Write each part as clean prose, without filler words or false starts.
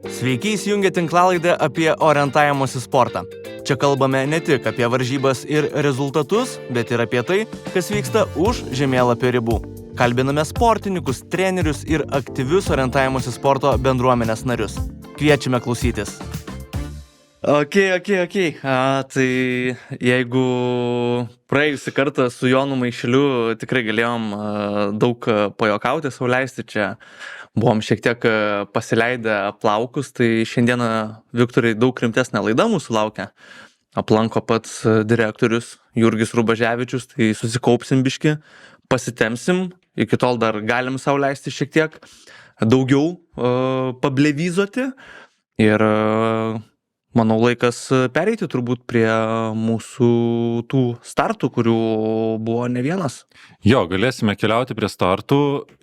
Sveiki įsijungę tinklalaidę apie orientavimosi sportą. Čia kalbame ne tik apie varžybas ir rezultatus, bet ir apie tai, kas vyksta už žemėlapio ribų. Kalbiname sportininkus, trenerius ir aktyvius orientavimosi sporto bendruomenės narius. Kviečiame klausytis. Ok. Tai jeigu praėjusį kartą su Jonu Maišeliu tikrai galėjom daug pajokauti, sau leisti čia, buvom šiek tiek pasileidę plaukus, tai šiandieną, Viktorai, daug rimtesnė laida mūsų laukia. Aplanko pats direktorius Jurgis Rubaževičius, tai susikaupsim biški, pasitemsim, iki tol dar galim sau leisti šiek tiek daugiau pablevyzoti ir manau, laikas pereiti turbūt prie mūsų tų startų, kurių buvo ne vienas. Jo, galėsime keliauti prie startų.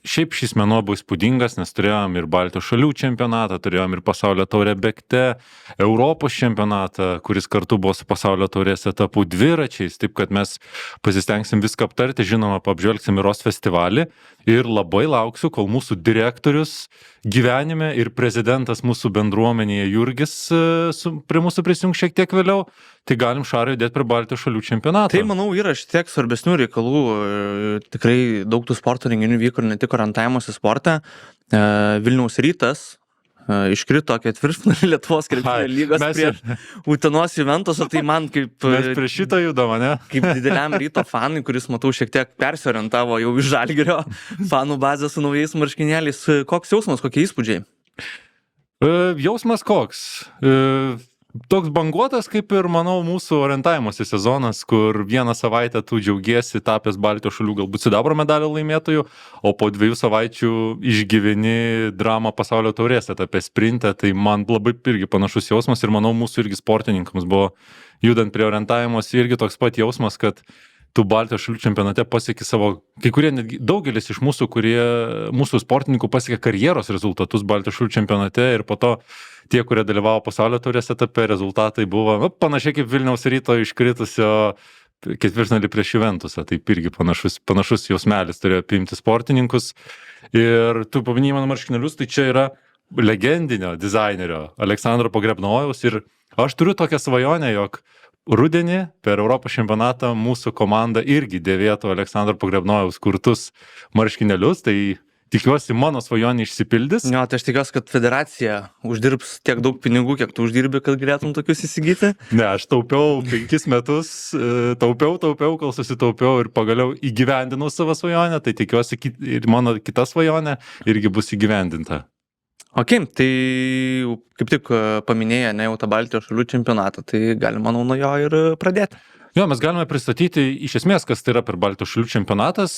Šiaip šis mėnuo buvo įspūdingas, nes turėjom ir Baltijos šalių čempionatą, turėjom ir pasaulio taurę bėgte, Europos čempionatą, kuris kartu buvo su pasaulio taurės etapų dviračiais, taip kad mes pasistengsim viską aptarti, žinoma, apžvelgsim ir ROS festivalį ir labai lauksiu, kol mūsų direktorius gyvenime ir prezidentas mūsų bendruomenėje Jurgis prie mūsų prisijungs šiek tiek vėliau, tai galim Šarai dėti prie Baltijos šalių čempionatą. Tai, manau, yra šiek tiek svarbesnių reikalų. Tikrai daug tų sporto renginių vyko ir ne tik orientavimosi sporte. Vilniaus Rytas iškrito ketvirtfinalį Lietuvos krepšinio lygos prie Utenos Juventuso, tai man kaip mes prie šito judama, ne? Kaip dideliam Ryto fanui, kuris, matau, šiek tiek persiorientavo jau iš Žalgirio fanų bazę su naujais marškinėliais. Koks jausmas, kokie įspūdžiai? Jausmas koks? Toks banguotas, kaip ir, manau, mūsų orientavimosi sezonas, kur vieną savaitę tu džiaugiesi tapęs Baltijos šalių galbūt sidabro medalio laimėtojų, o po 2 savaičių išgyveni dramą pasaulio taurės etape sprinte, tai man labai irgi panašus jausmas ir manau, mūsų irgi sportininkams buvo judant prie orientavimosi irgi toks pat jausmas, kad tu Baltijos šalių čempionate pasieki savo, kai kurie netgi daugelis iš mūsų sportininkų pasiekė karjeros rezultatus Baltijos šalių čempionate ir po to tie, kurie dalyvavo pasaulio taurės etape, rezultatai buvo panašiai kaip Vilniaus Ryto iškritusio ketvirtfinalį prieš Juventusą, taip irgi panašus jausmelis turėjo apimti sportininkus. Ir tu paminėjai mano marškinėlius, tai čia yra legendinio dizainerio Aleksandro Pogrebnojaus ir aš turiu tokią svajonę, jog rudenį per Europos čempionatą mūsų komanda irgi dėvėtų Aleksandro Pogrebnojaus kurtus marškinėlius, tai tikiuosi mano svajonė išsipildys. Jo, tai aš tikiuosi, kad federacija uždirbs tiek daug pinigų, kiek tu uždirbi, kad galėtum tokius įsigyti. Ne, aš taupiau 5 metus, taupiau, kol susitaupiau ir pagaliau įgyvendinau savo svajonę, tai tikiuosi ir mano kita svajonė irgi bus įgyvendinta. Ok, tai kaip tik paminėję ne jau tą Baltijos šalių čempionatą, tai galima, manau, nuo jo ir pradėti. Jo, mes galime pristatyti iš esmės, kas tai yra per Baltijos šalių čempionatas.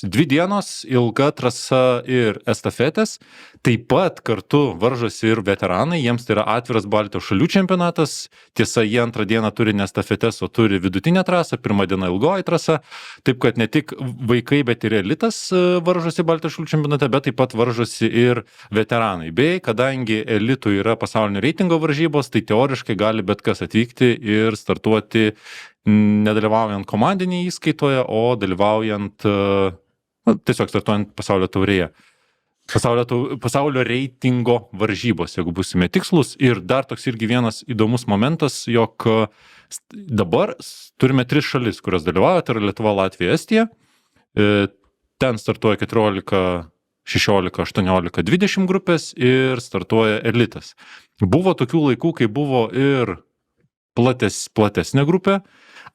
2 dienos, ilga trasa ir estafetės. Taip pat kartu varžosi ir veteranai, jiems tai yra atviras Baltijos šalių čempionatas. Tiesa, jie antrą dieną turi ne estafetes, o turi vidutinę trasą, pirmą dieną ilgoji trasa. Taip kad ne tik vaikai, bet ir elitas varžosi Baltijos šalių čempionate, bet taip pat varžosi ir veteranai. Bei kadangi elitų yra pasaulinio reitingo varžybos, tai teoriškai gali bet kas atvykti ir startuoti nedalyvaujant komandinėje įskaitoje, o dalyvaujant tiesiog startuojant pasaulio taurėje. Pasaulio reitingo varžybos, jeigu būsime tikslus. Ir dar toks irgi vienas įdomus momentas, jog dabar turime 3 šalis, kurios dalyvauja, tai yra Lietuva, Latvija, Estija. Ten startuoja 14, 16, 18, 20 grupės ir startuoja elitas. Buvo tokių laikų, kai buvo ir platesnė grupė.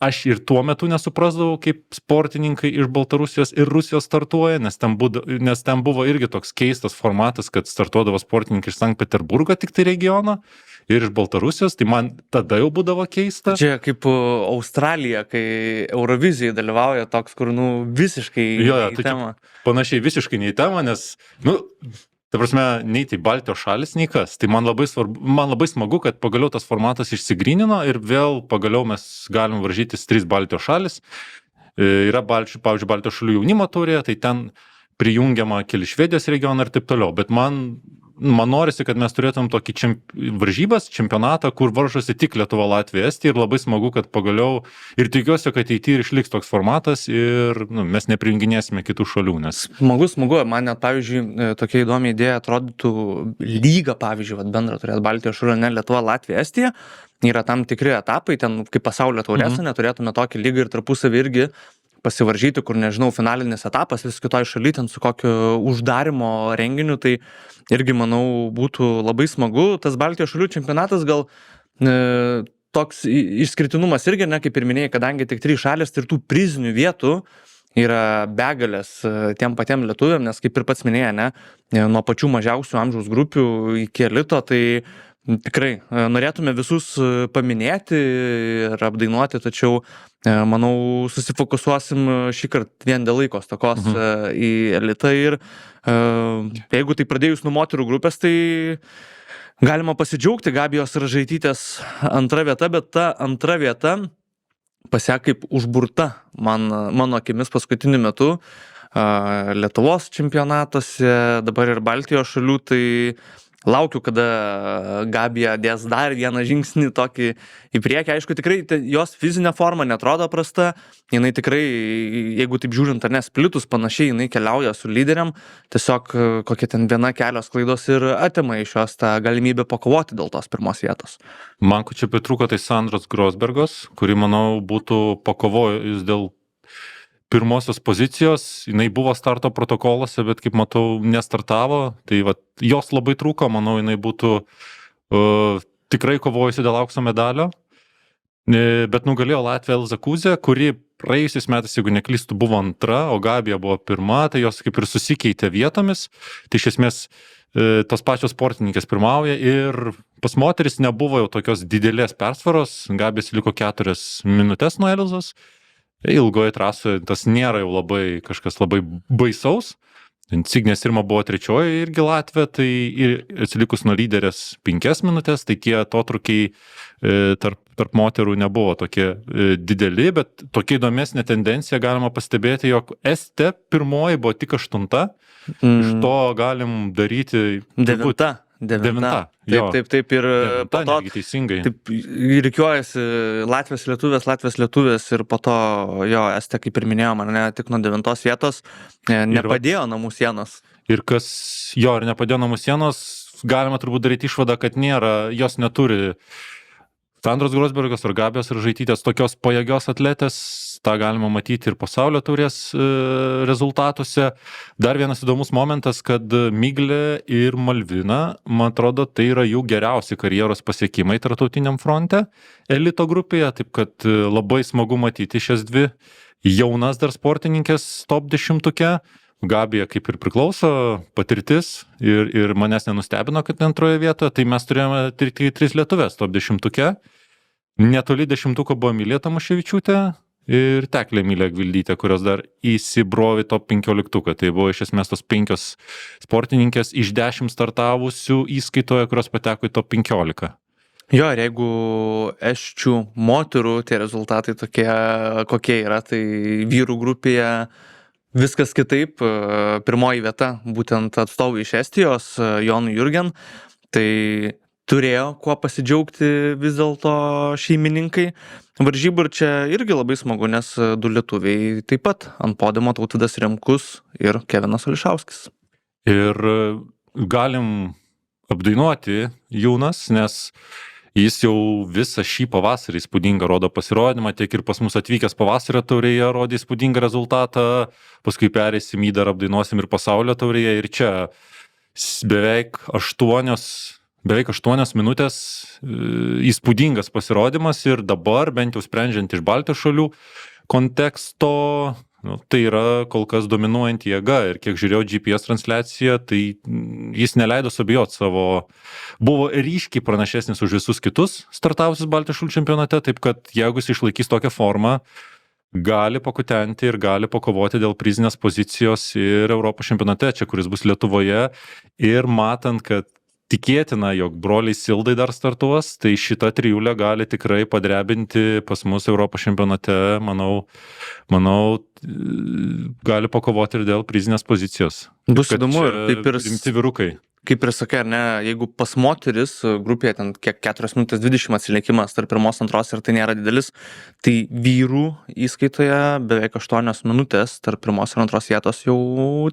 Aš ir tuo metu nesuprasdavau, kaip sportininkai iš Baltarusijos ir Rusijos startuoja, nes ten buvo irgi toks keistas formatas, kad startuodavo sportininkai iš Sankt Peterburgo tik tai regiono ir iš Baltarusijos, tai man tada jau būdavo keista. Čia kaip Australija, kai Eurovizijai dalyvauja toks, kur visiškai į temą. Panašiai visiškai ne į temą, nes, ta prasme, nei tai Baltijos šalis, nei kas. Tai man labai smagu, kad pagaliau tas formatas išsigrynino ir vėl pagaliau mes galim varžytis 3 Baltijos šalis. Yra, pavyzdžiui, Baltijos šalių jaunimo taurė, tai ten prijungiama keli Švedijos regionai ir taip toliau. Bet man man norisi, kad mes turėtum tokį varžybas, čempionatą, kur varžosi tik Lietuva, Latvija, Estija ir labai smagu, kad pagaliau ir tikiuosi, kad ateityje ir išliks toks formatas ir mes neprijunginėsime kitų šalių. Nes... Smagu. Man net, pavyzdžiui, tokia įdomi idėja atrodytų lygą, pavyzdžiui, bendrą turėti Baltijos šalių, ne Lietuva, Latvija, Estija. Yra tam tikri etapai, ten kaip pasaulio taurėse, neturėtume tokį lygą ir tarpusavį irgi pasivaržyti, kur, nežinau, finalinis etapas vis kitoj šaly, ten su kokiu uždarimo renginiu, tai irgi, manau, būtų labai smagu. Tas Baltijos šalių čempionatas gal toks išskirtinumas irgi, ne, kaip ir minėjai, kadangi tik 3 šalės, tai ir tų prizinių vietų yra begalės tiem patiem lietuviam, nes kaip ir pats minėjai, ne, nuo pačių mažiausių amžiaus grupių iki elito, tai tikrai norėtume visus paminėti ir apdainuoti, tačiau manau susifokusuosim šį kartą vien dėl laiko stokos į elitą ir jeigu tai pradėjus nuo moterų grupės, tai galima pasidžiaugti Gabijos Ražaitytės antra vieta, bet ta antra vieta pasek kaip užburta mano akimis paskutiniu metu Lietuvos čempionatuose, dabar ir Baltijos šalių, tai laukiu, kada Gabija dės dar vieną žingsnį tokį į priekį. Aišku, tikrai jos fizinė forma netrodo prasta. Jinai tikrai, jeigu taip žiūrint, ar nesplitus panašiai, jinai keliauja su lyderiam. Tiesiog kokia ten viena kelios klaidos ir atima iš jos tą galimybę pakovoti dėl tos pirmos vietos. Man čia pritrūko tai Sandros Grosbergos, kuri, manau, būtų pakovojus dėl pirmosios pozicijos, jinai buvo starto protokoluose, bet kaip matau, nestartavo, tai jos labai trūko, manau, jinai būtų tikrai kovojusi dėl aukso medalio, bet nugalėjo Latvija Elza Kuzė, kuri praėjusiais metais, jeigu neklystų, buvo antra, o Gabija buvo pirma, tai jos kaip ir susikeitė vietomis, tai iš esmės tos pačios sportininkės pirmauja ir pas moteris nebuvo jau tokios didelės persvaros, Gabijos liko 4 minutės nuo Elzos, ilgoje trasoje tas nėra jau labai kažkas labai baisaus. Cignės Irma buvo 3 irgi Latvija, tai ir atsilikus nuo lyderės 5 minutės, tai tie atotrukiai tarp moterų nebuvo tokie dideli, bet tokia įdomesnė tendencija galima pastebėti, jog Estė pirmoji buvo tik 8, iš to galim daryti 9. Taip ir po to teisingai. Taip rikiuojasi Latvijos lietuvės ir po to Estė, kaip ir minėjo, mane tik nuo 9 vietos nepadėjo namų sienos. Ir kas ir nepadėjo namų sienos, galima turbūt daryti išvadą, kad jos neturi Sandros Grosbergos ar Gabijos Ražaitytės tokios pajėgios atletės, tą galima matyti ir pasaulio taurės rezultatuose. Dar vienas įdomus momentas, kad Miglė ir Malvina, man atrodo, tai yra jų geriausi karjeros pasiekimai tarptautiniam fronte elito grupėje, taip kad labai smagu matyti šias dvi jaunas dar sportininkės top 10-uke. Gabija kaip ir priklauso patirtis ir manęs nenustebino, kad antroje vietoje, tai mes turėjome 3 lietuvės top 10-uke. Netoli 10-uko buvo Emilija Tamoševičiūtė ir Teklė Emilija Gvildytė, kurios dar įsibrovė top 15-uką. Tai buvo iš esmės tos 5 sportininkės iš 10 startavusių įskaitoje, kurios pateko į top 15. Ir jeigu esčių moterų tie rezultatai tokie, kokie yra, tai vyrų grupėje viskas kitaip. Pirmoji vieta būtent atstovai iš Estijos, Jonų Jurgen, tai turėjo kuo pasidžiaugti vis dėlto šeimininkai varžybų ir čia irgi labai smagu, nes 2 lietuviai taip pat ant podiumo Tautvydas Remkus ir Kevinas Ališauskis. Ir galim apdainuoti Jūnas, nes jis jau visą šį pavasarį įspūdingą rodo pasirodymą, tiek ir pas mus atvykęs pavasario taurėje rodė įspūdingą rezultatą, paskui perėsim jį dar apdainuosim ir pasaulio taurėje ir čia beveik 8 minutės įspūdingas pasirodymas ir dabar, bent jau sprendžiant iš Baltijos šalių konteksto, tai yra kol kas dominuojanti jėga ir kiek žiūrėjau GPS transliaciją, tai jis neleido suabejoti savo, buvo ryškiai pranašesnis už visus kitus startavusius Baltijos šalių čempionate, taip kad jeigu jis išlaikys tokią formą, gali pakutenti ir gali pakovoti dėl prizinės pozicijos ir Europos čempionate, čia kuris bus Lietuvoje ir matant, kad tikėtina, jog broliai Sildai dar startuos, tai šita trijulė gali tikrai padrebinti pas mus Europos čempionate, manau, gali pakovoti ir dėl prizinės pozicijos. Bus įdomu ir taip ir rimti vyrukai. kaip ir sakai, ar ne, jeigu pas moteris grupėje ten kiek 4 minutės 20 atsilikimas tarp pirmos antros ir tai nėra didelis, tai vyrų įskaitoje beveik 8 minutės tarp pirmos ir antros vietos jau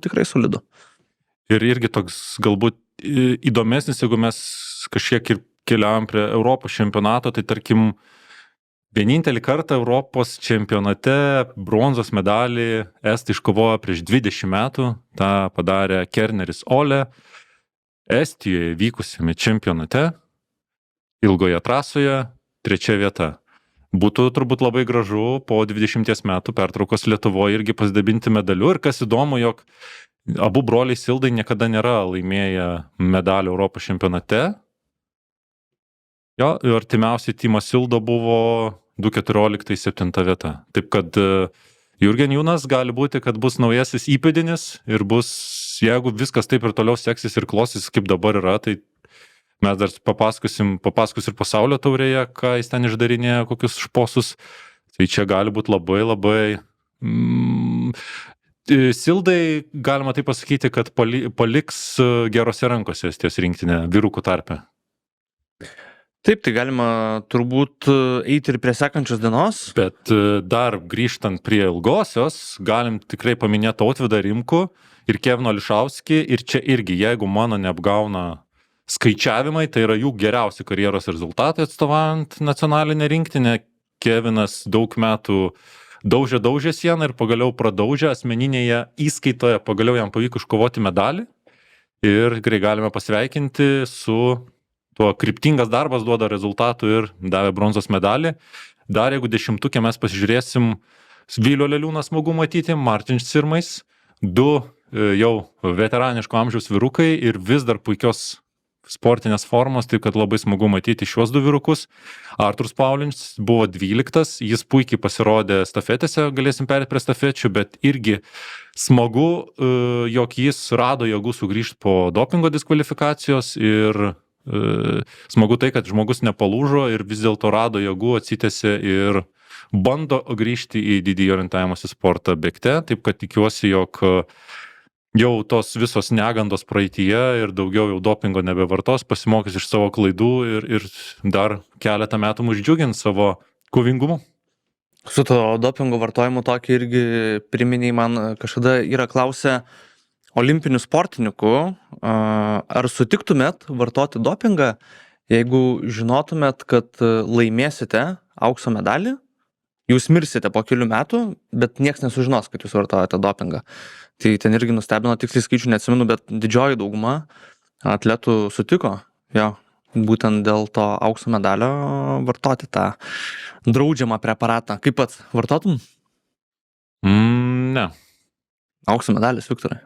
tikrai solidu. Ir irgi toks galbūt įdomesnis, jeigu mes kažkiek ir keliaujam prie Europos čempionato, tai tarkim, vienintelį kartą Europos čempionate bronzos medalį estai iškovojo prieš 20 metų, tą padarė Kerneris Ole, Estijoje vykusiame čempionate, ilgoje trasoje, 3 vieta. Būtų turbūt labai gražu po 20 metų pertraukos Lietuvoje irgi pasidabinti medaliu. Ir kas įdomu, jog abu broliai Sildai niekada nėra laimėję medalių Europos čempionate. Jo, ir artimiausiai Timo Sildo buvo 2014-7 vieta. Taip kad Jurgen Jūnas gali būti, kad bus naujasis įpėdinis ir bus, jeigu viskas taip ir toliau seksis ir klosis, kaip dabar yra, tai mes dar papasakos ir pasaulio taurėje, ką jis ten išdarinėja, kokius šposus. Tai čia gali būti labai, labai... Sildai, galima taip pasakyti, kad paliks gerose rankose ties rinktinė vyrukų tarpe. Taip, tai galima turbūt eiti ir prie sekančios dienos. Bet dar grįžtant prie ilgosios, galim tikrai paminėti Tautvydą Rimkų ir Keviną Ališauskį. Ir čia irgi, jeigu mano neapgauna skaičiavimai, tai yra jų geriausi karjeros rezultatai atstovaujant nacionalinę rinktinę. Kevinas daug metų daužė sieną ir pagaliau pradaužė asmeninėje įskaitoje, pagaliau jam pavyko iškovoti medalį. Ir tikrai galime pasveikinti su tuo kryptingas darbas duoda rezultatų ir davė bronzos medalį. Dar jeigu 10-uke mes pasižiūrėsim, Vilio Leliūną smagu matyti, Martinis Sirmais, 2 jau veteraniško amžiaus vyrukai ir vis dar puikios sportinės formos, tai kad labai smagu matyti šios 2 vyrukus. Artūras Paulinis buvo 12, jis puikiai pasirodė stafetėse, galėsim perėti prie stafečių, bet irgi smagu, jog jis rado jėgų sugrįžti po dopingo diskvalifikacijos ir smagu tai, kad žmogus nepalūžo ir vis dėlto rado jėgų, atsitėsi ir bando grįžti į didįjį orientavimosi sportą bėgte, taip kad tikiuosi, jog jau tos visos negandos praeityje ir daugiau jau dopingo nebevartos, pasimokys iš savo klaidų ir dar keletą metų mus džiugins savo kovingumu. Su to dopingo vartojimu tokį irgi priminiai man kažkada yra klausę olimpinių sportininkų, ar sutiktumėt vartoti dopingą, jeigu žinotumėt, kad laimėsite aukso medalį, jūs mirsite po kelių metų, bet nieks nesužinos, kad jūs vartojate dopingą. Tai ten irgi nustebino, tiksliai skaičių neatsimenu, bet didžioji dauguma atletų sutiko, jo, būtent dėl to aukso medalio vartoti tą draudžiamą preparatą. Kaip pats vartotum? Ne. Aukso medalis, Viktorai.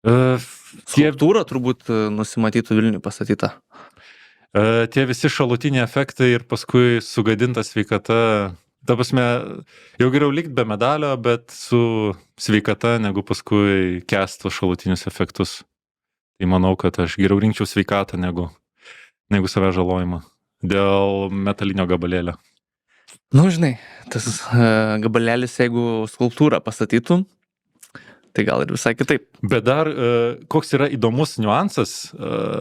Skulptūra turbūt nusimatytų Vilniui pastatyta. Tie visi šalutiniai efektai ir paskui sugadinta sveikata. Ta prasme, jau geriau likti be medalio, bet su sveikata, negu paskui kęsti šalutinius efektus. Tai manau, kad aš geriau rinkčiau sveikatą negu save žalojimą dėl metalinio gabalėlio. Nu, žinai, tas gabalėlis, jeigu skulptūrą pastatytų, tai gal ir visai kitaip. Bet dar koks yra įdomus niuansas,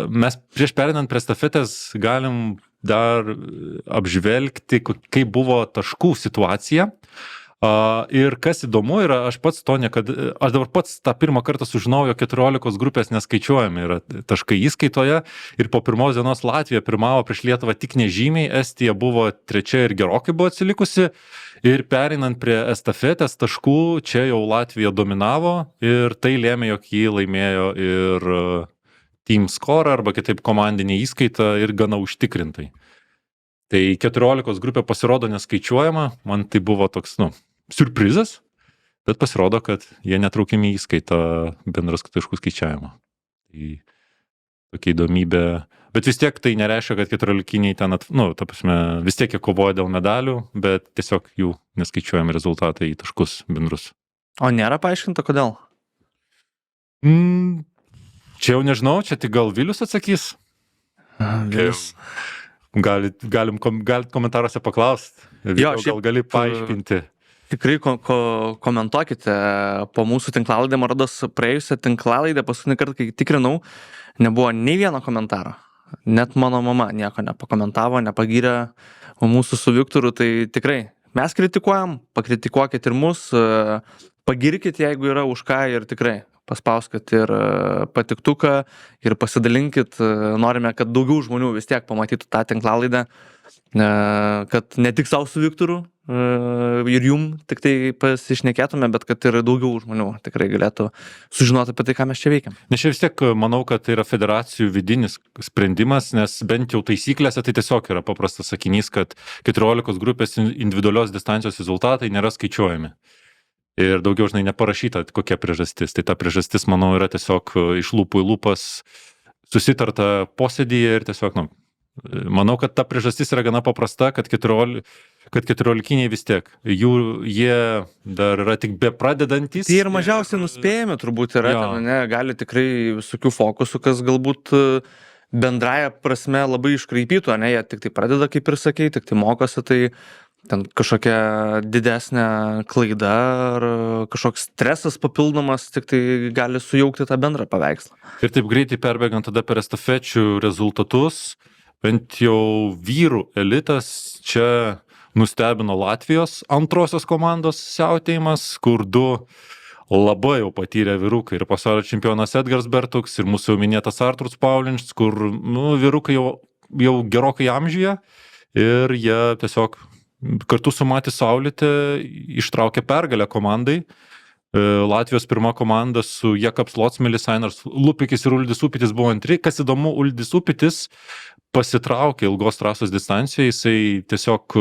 mes prieš perinant prie stafetės galim dar apžvelgti, kaip buvo taškų situacija. Ir kas įdomu yra, aš dabar pats tą pirmą kartą sužinojau, 14 grupės neskaičiuojami yra taškai įskaitoje ir po pirmos dienos Latvija pirmavo prieš Lietuvą tik nežymiai, Estija buvo 3 ir gerokai buvo atsilikusi. Ir pereinant prie estafetės taškų, čia jau Latvija dominavo ir tai lėmė, jog jį laimėjo ir team score arba kitaip komandinė įskaita ir gana užtikrintai. Tai 14 grupė pasirodo neskaičiuojama, man tai buvo toks, siurprizas, bet pasirodo, kad jie netraukiami įskaita bendros taškų skaičiavimo. Tai tokia įdomybė. Bet vis tiek tai nereiškia, kad 14-iniai ten, ta prasme, vis tiek jie kovoja dėl medalių, bet tiesiog jų neskaičiuojami rezultatai į taškus bendrus. O nėra paaiškinta, kodėl? Čia jau nežinau, čia tik gal Vilius atsakys. Vilius. Galit komentaruose paklausti. Gal gali paaiškinti. Tikrai komentuokite po mūsų tinklalaidę, man rodos, praėjusią tinklalaidę, paskutinį kartą, kai tikrinau, nebuvo nei vieno komentaro. Net mano mama nieko nepakomentavo, nepagyrė mūsų su Viktoru, tai tikrai mes kritikuojam, pakritikuokit ir mus, pagirkit, jeigu yra už ką ir tikrai paspauskit ir patiktuką ir pasidalinkit, norime, kad daugiau žmonių vis tiek pamatytų tą tinklalaidę, kad ne tik savo su Viktoru ir jum tik tai pasišnekėtume, bet kad ir daugiau žmonių tikrai galėtų sužinoti apie tai, ką mes čia veikiam. Nes čia vis tiek manau, kad tai yra federacijų vidinis sprendimas, nes bent jau taisyklėse tai tiesiog yra paprastas sakinys, kad 14 grupės individualios distancijos rezultatai nėra skaičiuojami. Ir daugiau, žinai, neparašyta, kokia priežastis. Tai ta priežastis, manau, yra tiesiog iš lūpų į lūpas susitarta posėdyje ir tiesiog, manau, kad ta priežastis yra gana paprasta, kad 14 vis tiek, jie dar yra tik be pradedantys. Tai ir mažiausiai nuspėjami turbūt yra, gali tikrai visokių fokusų, kas galbūt bendraja prasme labai iškraipytų, jie tik tai pradeda, kaip ir sakei, tik tai mokosi, tai ten kažkokia didesnė klaida ar kažkoks stresas papildomas tik tai gali sujaukti tą bendrą paveikslą. Ir taip greitai perbėgant tada per estafečių rezultatus, bent jau vyrų elitas čia nustebino Latvijos antrosios komandos siautėjimas, kur du labai jau patyrė vyrukai ir pasaulio čempionas Edgars Bertuks ir mūsų jau minėtas Artūras Paulinšs, kur vyrukai jau gerokai amžiuje ir jie tiesiog kartu su Matis Saulėte ištraukė pergalę komandai. Latvijos pirma komanda su Jakabs Lotsmelis, Ainars Lupikis ir Uldis Upitis buvo antri. Kas įdomu, Uldis Upitis pasitraukė ilgos trasos distancijoje, jisai tiesiog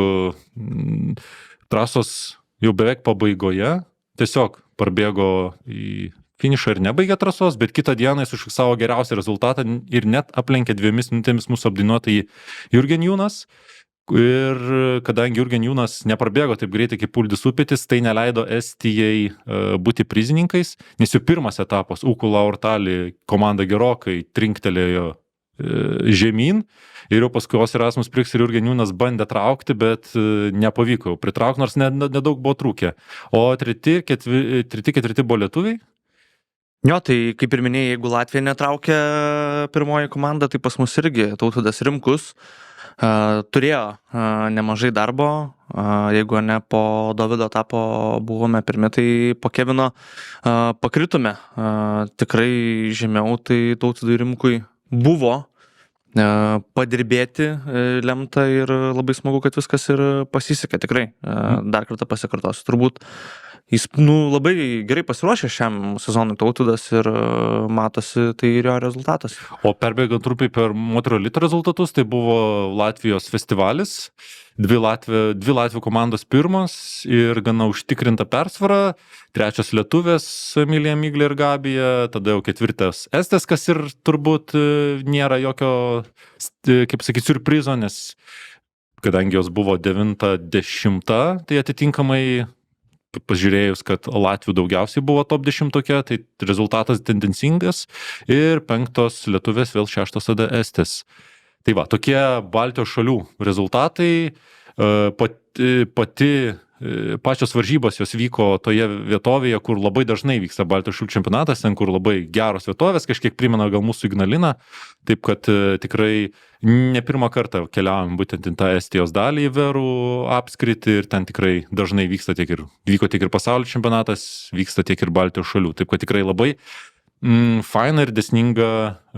trasos jau beveik pabaigoje tiesiog parbėgo į finišą ir nebaigė trasos, bet kitą dieną jis užfiksavo geriausią rezultatą ir net aplenkė 2 minutėmis mūsų apdainuotąjį Jurgen Jūnas. Ir kadangi Jurgen Jūnas neprabėgo taip greitai kaip Uldis Upitis, tai neleido Estijai būti prizininkais, nes jų pirmas etapas Ukula Ortali komanda gerokai trinktelėjo žemyn ir jau paskui Erasmus Priks ir Jurgen Jūnas bandė traukti, bet nepavyko pritraukti, nors nedaug buvo trūkę. O treti, ketvirti buvo lietuviai. Jo, tai kaip ir minėjai, jeigu Latvija netraukė pirmoji komanda, tai pas mus irgi Tautvydas Rimkus turėjo nemažai darbo, jeigu ne po Dovydo etapo buvome pirmi, tai po Kevino pakritume. Tikrai žemiau, tai Tautvydui Rimkui buvo padirbėti lemta ir labai smagu, kad viskas ir pasisekė, tikrai. Dar kartą pasikartosiu. Turbūt jis labai gerai pasiruošė šiam sezonui Tautvydas ir matosi tai ir jo rezultatas. O perbėgant trupai per moterų elito rezultatus, tai buvo Latvijos festivalis, dvi Latvių komandos pirmos ir gana užtikrinta persvara, trečios lietuvės Emilija Miglė ir Gabija, tada jau ketvirtas Estes, kas ir turbūt nėra jokio, kaip sakyti, siurprizo, nes kadangi jos buvo 9-10, tai atitinkamai pažiūrėjus, kad Latvių daugiausiai buvo top 10, tai rezultatas tendencingas ir 5 lietuvės, vėl 6 tada Estes. Tai va, tokie Baltijos šalių rezultatai, pačios varžybos jos vyko toje vietovėje, kur labai dažnai vyksta Baltijos šalių čempionatas, ten kur labai geros vietovės, kažkiek primena gal mūsų Ignaliną, taip kad tikrai ne pirmą kartą keliavom būtent į tą Estijos dalį į Verų apskritį ir ten tikrai dažnai vyko tiek ir pasaulio čempionatas, vyksta tiek ir Baltijos šalių, taip kad tikrai labai faina ir dėsninga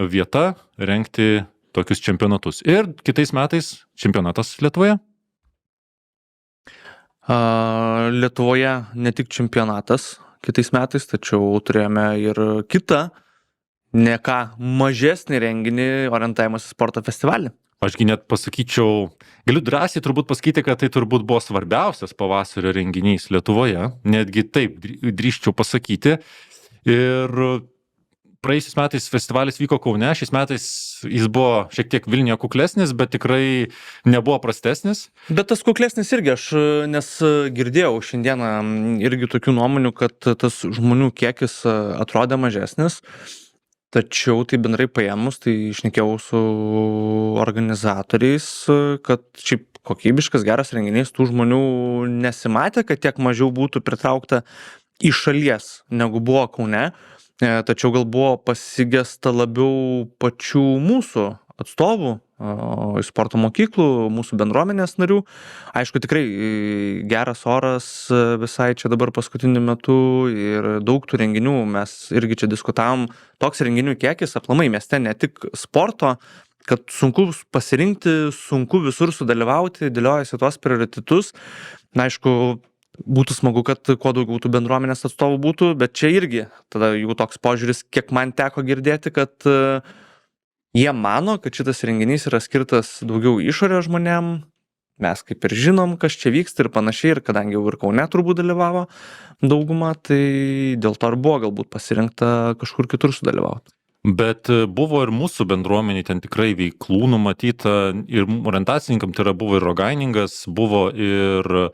vieta rengti tokius čempionatus. Ir kitais metais čempionatas Lietuvoje? Lietuvoje ne tik čempionatas kitais metais, tačiau turėjome ir kitą, ne ką mažesnį renginį orientavimas į sporto festivalį. Ašgi net pasakyčiau, galiu drąsiai turbūt pasakyti, kad tai turbūt buvo svarbiausias pavasario renginys Lietuvoje, netgi taip drįsčiau pasakyti. Ir praėjusiais metais festivalis vyko Kaune, šiais metais jis buvo šiek tiek Vilniuje kuklesnis, bet tikrai nebuvo prastesnis. Bet tas kuklesnis irgi, nes girdėjau šiandieną irgi tokių nuomonių, kad tas žmonių kiekis atrodė mažesnis, tačiau tai bendrai paėmus, tai šnekėjau su organizatoriais, kad šiaip kokybiškas, geras renginys, tų žmonių nesimatė, kad tiek mažiau būtų pritraukta iš šalies, negu buvo Kaune, tačiau gal buvo pasigesta labiau pačių mūsų atstovų, iš sporto mokyklų, mūsų bendruomenės narių. Aišku, tikrai geras oras visai čia dabar paskutiniu metu ir daug tų renginių, mes irgi čia diskutavom, toks renginių kiekis aplamai mieste, ne tik sporto, kad sunku pasirinkti, sunku visur sudalyvauti, dėliojasi tuos prioritetus. Na, aišku, būtų smagu, kad kuo daugiau tų bendruomenės atstovų būtų, bet čia irgi tada jų toks požiūris, kiek man teko girdėti, kad jie mano, kad šitas renginys yra skirtas daugiau išorės žmonėm, mes kaip ir žinom, kas čia vyksta ir panašiai, ir kadangi jau ir Kaune turbūt dalyvavo dauguma, tai dėl to ir buvo galbūt pasirinkta kažkur kitur sudalyvauti. Bet buvo ir mūsų bendruomeniai ten tikrai veiklų numatyta ir orientacininkam, tai yra buvo ir rogainingas, buvo ir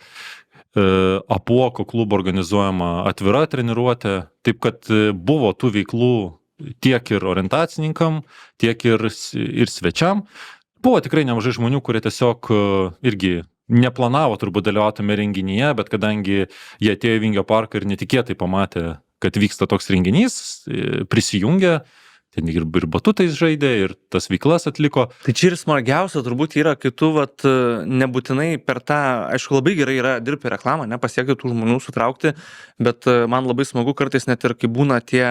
Apuoko klubo organizuojama atvira treniruotė, taip kad buvo tų veiklų tiek ir orientacininkam, tiek ir svečiam. Buvo tikrai nemažai žmonių, kurie tiesiog irgi neplanavo turbūt dalyvautame renginyje, bet kadangi jie atėjo į Vingio parką ir netikėtai pamatė, kad vyksta toks renginys, prisijungė, ten ir batutais žaidė, ir tas veiklas atliko. Tai čia ir smagiausia turbūt yra, kai tu nebūtinai per tą, aišku, labai gerai yra dirbti reklamą, nepasiekti tų žmonių sutraukti, bet man labai smagu kartais net ir kai būna tie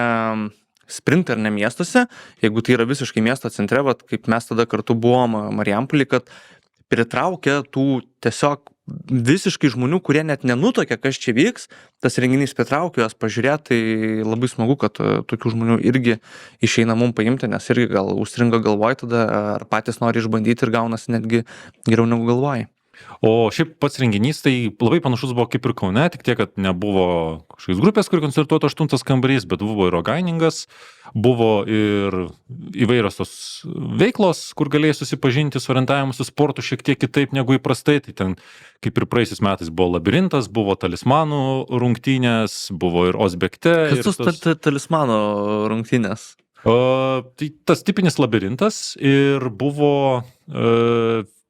sprintai ar ne miestuose, jeigu tai yra visiškai miesto centre, kaip mes tada kartu buvom Marijampolėj, kad pritraukia tų tiesiog visiškai žmonių, kurie net nenutuokia, kas čia vyks, tas renginys pritraukia juos pažiūrėti, tai labai smagu, kad tokių žmonių irgi išeina mum paimti, nes irgi gal užstringa galvoj tada, ar patys nori išbandyti ir gaunasi netgi geriau negu galvoj. O šiaip pats renginys tai labai panašus buvo kaip ir Kaune, tik tiek, kad nebuvo kažkokios grupės, kur koncertuotų 8 kambarys, bet buvo ir rogainingas, buvo ir įvairios tos veiklos, kur galėjai susipažinti su orientavimu su sportu šiek tiek kitaip negu įprastai. Tai ten, kaip ir praeisiais metais, buvo labirintas, buvo talismanų rungtynės, buvo ir Osbekte. Kas tos talismano rungtynės? Tai tas tipinis labirintas ir buvo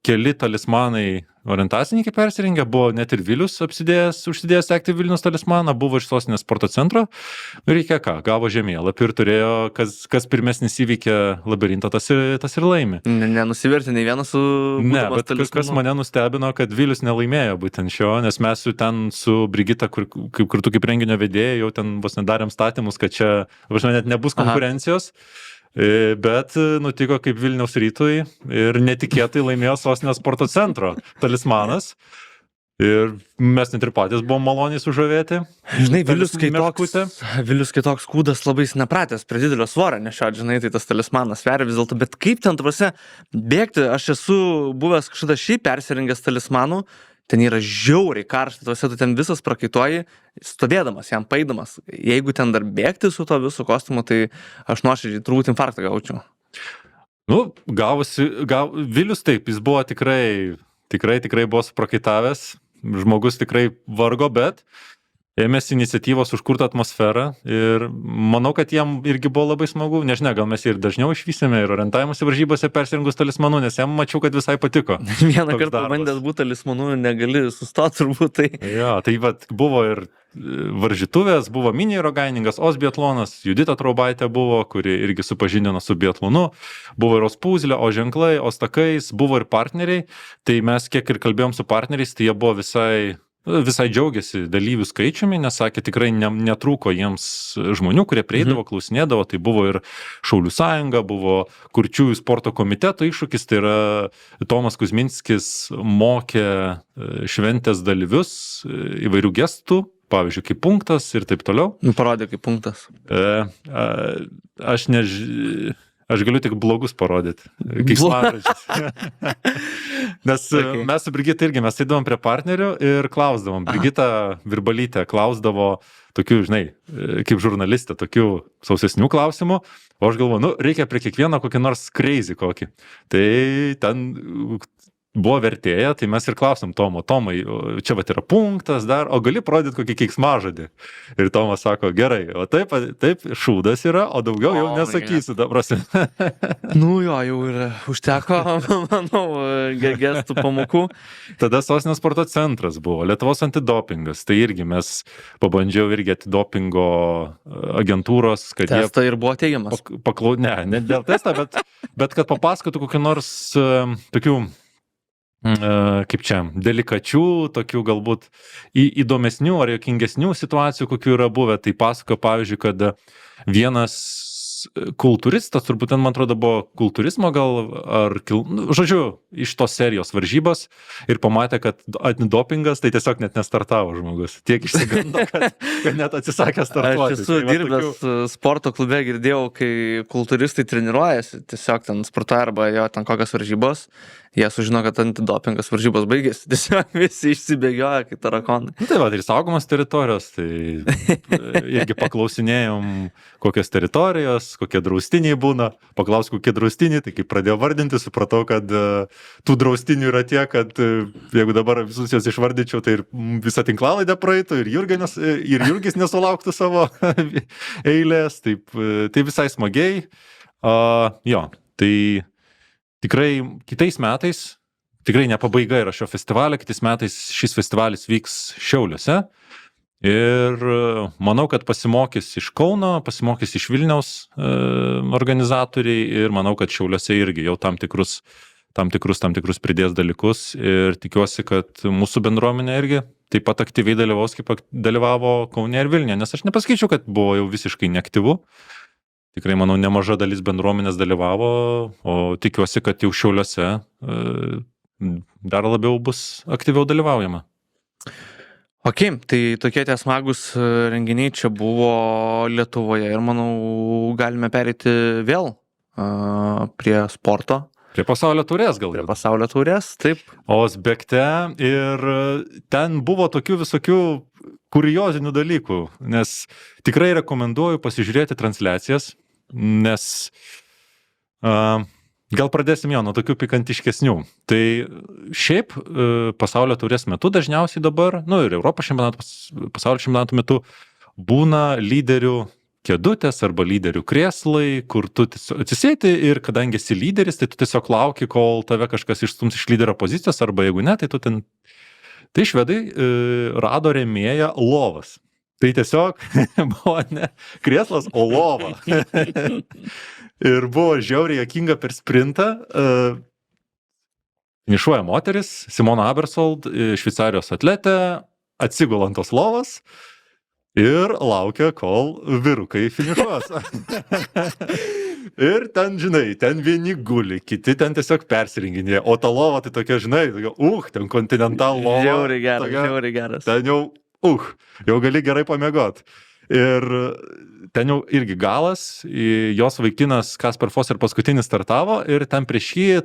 keli talismanai orientacininkai persirengę, buvo net ir Vilius užsidėjęs Active Vilnius talismaną, buvo iš Sostinės sporto centro. Reikia ką, gavo žemėlapį ir turėjo, kas pirmesnis įvykė labirintą, tas ir laimi. Nenusivertė nei vienas su... Ne, bet kas mane nustebino, kad Vilius nelaimėjo būtent šio, nes mes jau ten su Brigita, kartu kaip renginio vedėjai, jau ten vos nedarėm statymus, kad čia net nebus konkurencijos. Bet nutiko kaip Vilniaus Rytui ir netikėtai laimėjo Sostinės sporto centro talismanas. Ir mes net ir patys buvom maloniai sužavėti. Žinai, Vilius kai toks kūdas labai nepratęs prie didelio svorio nešiot, žinai, tai tas talismanas sveria vis dėlto. Bet kaip ten, bėgti, aš esu buvęs kažkada šiaip persirengęs talismanų, ten yra žiauriai karšta, tu ten visas prakaituoji, stovėdamas, jam paidamas. Jeigu ten dar bėgti su to visu kostiumu, tai aš nuoširdžiai turbūt infarktą gaučiau. Vilius taip, jis buvo tikrai buvo suprakaitavęs, žmogus tikrai vargo, bet ėmėsi iniciatyvos užkurti atmosferą ir manau, kad jam irgi buvo labai smagu, nežinia, gal mes ir dažniau išvysime ir orientavimuose varžybose persirengus talismanų, nes jam mačiau, kad visai patiko. Vieną kartą bandęs būti talismanų, negali sustoti turbūt tai. Jo, tai buvo ir varžytuvės, buvo mini rogainingas, biatlonas, Judita Traubaitė buvo, kuri irgi supažindino su biatlonu, buvo ir Ospūzlė, ženklai, takais, buvo ir partneriai, tai mes kiek ir kalbėjom su partneriais, tai jie buvo visai džiaugiasi dalyvių skaičiumi, nes sakė, tikrai netrūko jiems žmonių, kurie prieidavo, klausinėdavo, tai buvo ir Šaulių sąjunga, buvo Kurčiųjų sporto komiteto iššūkis, tai yra Tomas Kuzminskis mokė šventės dalyvius įvairių gestų, pavyzdžiui, kaip punktas ir taip toliau. Parodė kaip punktas. Aš galiu tik blogus parodyti, kaip smagračius. Nes mes su Brigita irgi, mes eidavom prie partnerių ir klausdavom. Brigita Virbalytė klausdavo tokių, žinai, kaip žurnalistė, tokių sausesnių klausimų, o aš galvoju, reikia prie kiekvieno kokį nors crazy kokį. Tai ten buvo vertėja, tai mes ir klausom Tomo, Tomai, čia vat yra punktas dar, o gali parodyti kokį keiksmažodį. Ir Tomas sako, gerai, o taip šūdas yra, o daugiau jau nesakysiu, ta prasme. Nu jo, jau ir užteko, manau, gestų pamokų. Tada Sostinės sporto centras buvo, Lietuvos antidopingas, tai irgi mes pabandžiau irgi antidopingo agentūros, kad Testą ir buvo teigiamas. Ne dėl testo, bet kad papasakotų kokių nors tokių kaip čia, delikačių, tokių galbūt įdomesnių ar jokingesnių situacijų, kokių yra buvę. Tai pasako, pavyzdžiui, kad vienas kultūristas, turbūt ten, man atrodo, buvo kultūrizmo gal, ar, žodžiu, iš tos serijos varžybos ir pamatė, kad antidopingas, tai tiesiog net nestartavo žmogus. Tiek išsigando, kad net atsisakė startuoti. Aš esu dirbęs sporto klube, girdėjau, kai kultūristai treniruojasi, tiesiog ten sportuoja arba jo ten kokios varžybos, jie sužino, kad antidopingas varžybos baigėsi. Tiesiog visi išsibėgioja kaip tarakonai. Tai va, ir saugomos teritorijos, tai irgi paklausinėjom, kokios teritorijos, kokie draustiniai būna. Paklaus, kokie draustiniai, tai kai pradėjau vardinti, supratau, kad tų draustinių yra tiek, kad jeigu dabar visus jas išvardinčiau, tai ir visa tinklalaidė praeitų, ir Jurgis nesulauktų savo eilės, tai visai smagiai. Jo, tai tikrai kitais metais, tikrai ne pabaiga yra šio festivalio, kitais metais šis festivalis vyks Šiauliuose ir manau, kad pasimokys iš Kauno, pasimokys iš Vilniaus organizatoriai ir manau, kad Šiauliuose irgi jau tam tikrus pridės dalykus ir tikiuosi, kad mūsų bendruomenė irgi taip pat aktyviai dalyvaus, kaip dalyvavo Kaune ir Vilniuje, nes aš nepasakyčiau, kad buvo jau visiškai neaktyvu. Tikrai, manau, nemaža dalis bendruomenės dalyvavo, o tikiuosi, kad jau Šiauliuose dar labiau bus aktyviau dalyvaujama. Ok, tai tokie tie smagus renginiai čia buvo Lietuvoje ir manau, galime pereiti vėl prie sporto. Prie pasaulio taurės gal. Prie pasaulio taurės, taip. Ozbekte ir ten buvo tokių visokių kuriozinių dalykų, nes tikrai rekomenduoju pasižiūrėti transliacijas, nes gal pradėsim nuo tokių pikantiškesnių. Tai šiaip pasaulio taurės metu dažniausiai dabar, ir Europos čempionato, pasaulio čempionato metu būna lyderių kėdutės arba lyderių krėslai, kur tu atsisėdi ir kadangi esi lyderis, tai tu tiesiog lauki, kol tave kažkas išstums iš lyderio pozicijos, arba jeigu ne, tai tu ten... Tai švedai rado rėmėją lovas. Tai tiesiog buvo ne krėslas, o lova. Ir buvo žiauriai juokinga per sprintą. Finišuoja moteris, Simona Abersold, Šveicarijos atletė, atsigula ant tos lovos ir laukia, kol vyrukai finišuos. Ir ten, žinai, ten vieni guli, kiti ten tiesiog persirenginėja, o ta lova tai tokia, žinai, ten kontinental lova. Žiauriai geras. Ten jau, jau gali gerai pamiegot. Ir ten jau irgi galas, jos vaikinas Kasper Foster paskutinis startavo ir ten prieš jį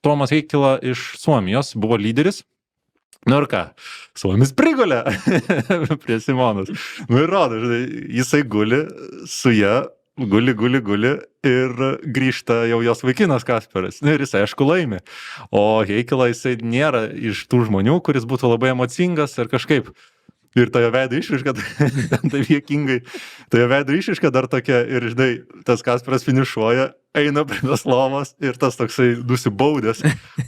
Tomas Heikkila iš Suomijos buvo lyderis. Ir ką, Suomis prigulė prie Simonos. Ir rodo, žinai, jisai guli su ja, guli ir grįžta jau jos vaikinas Kasperas. Ir jisai, aišku, laimi. O Heikkila jisai nėra iš tų žmonių, kuris būtų labai emocingas ir kažkaip. Ir toje veido išraiška, tai juokingai, toje veido išraiška dar tokia, ir žinai, tas Kasperas finišuoja, eina prie tos lovos ir tas toksai nusibaudęs,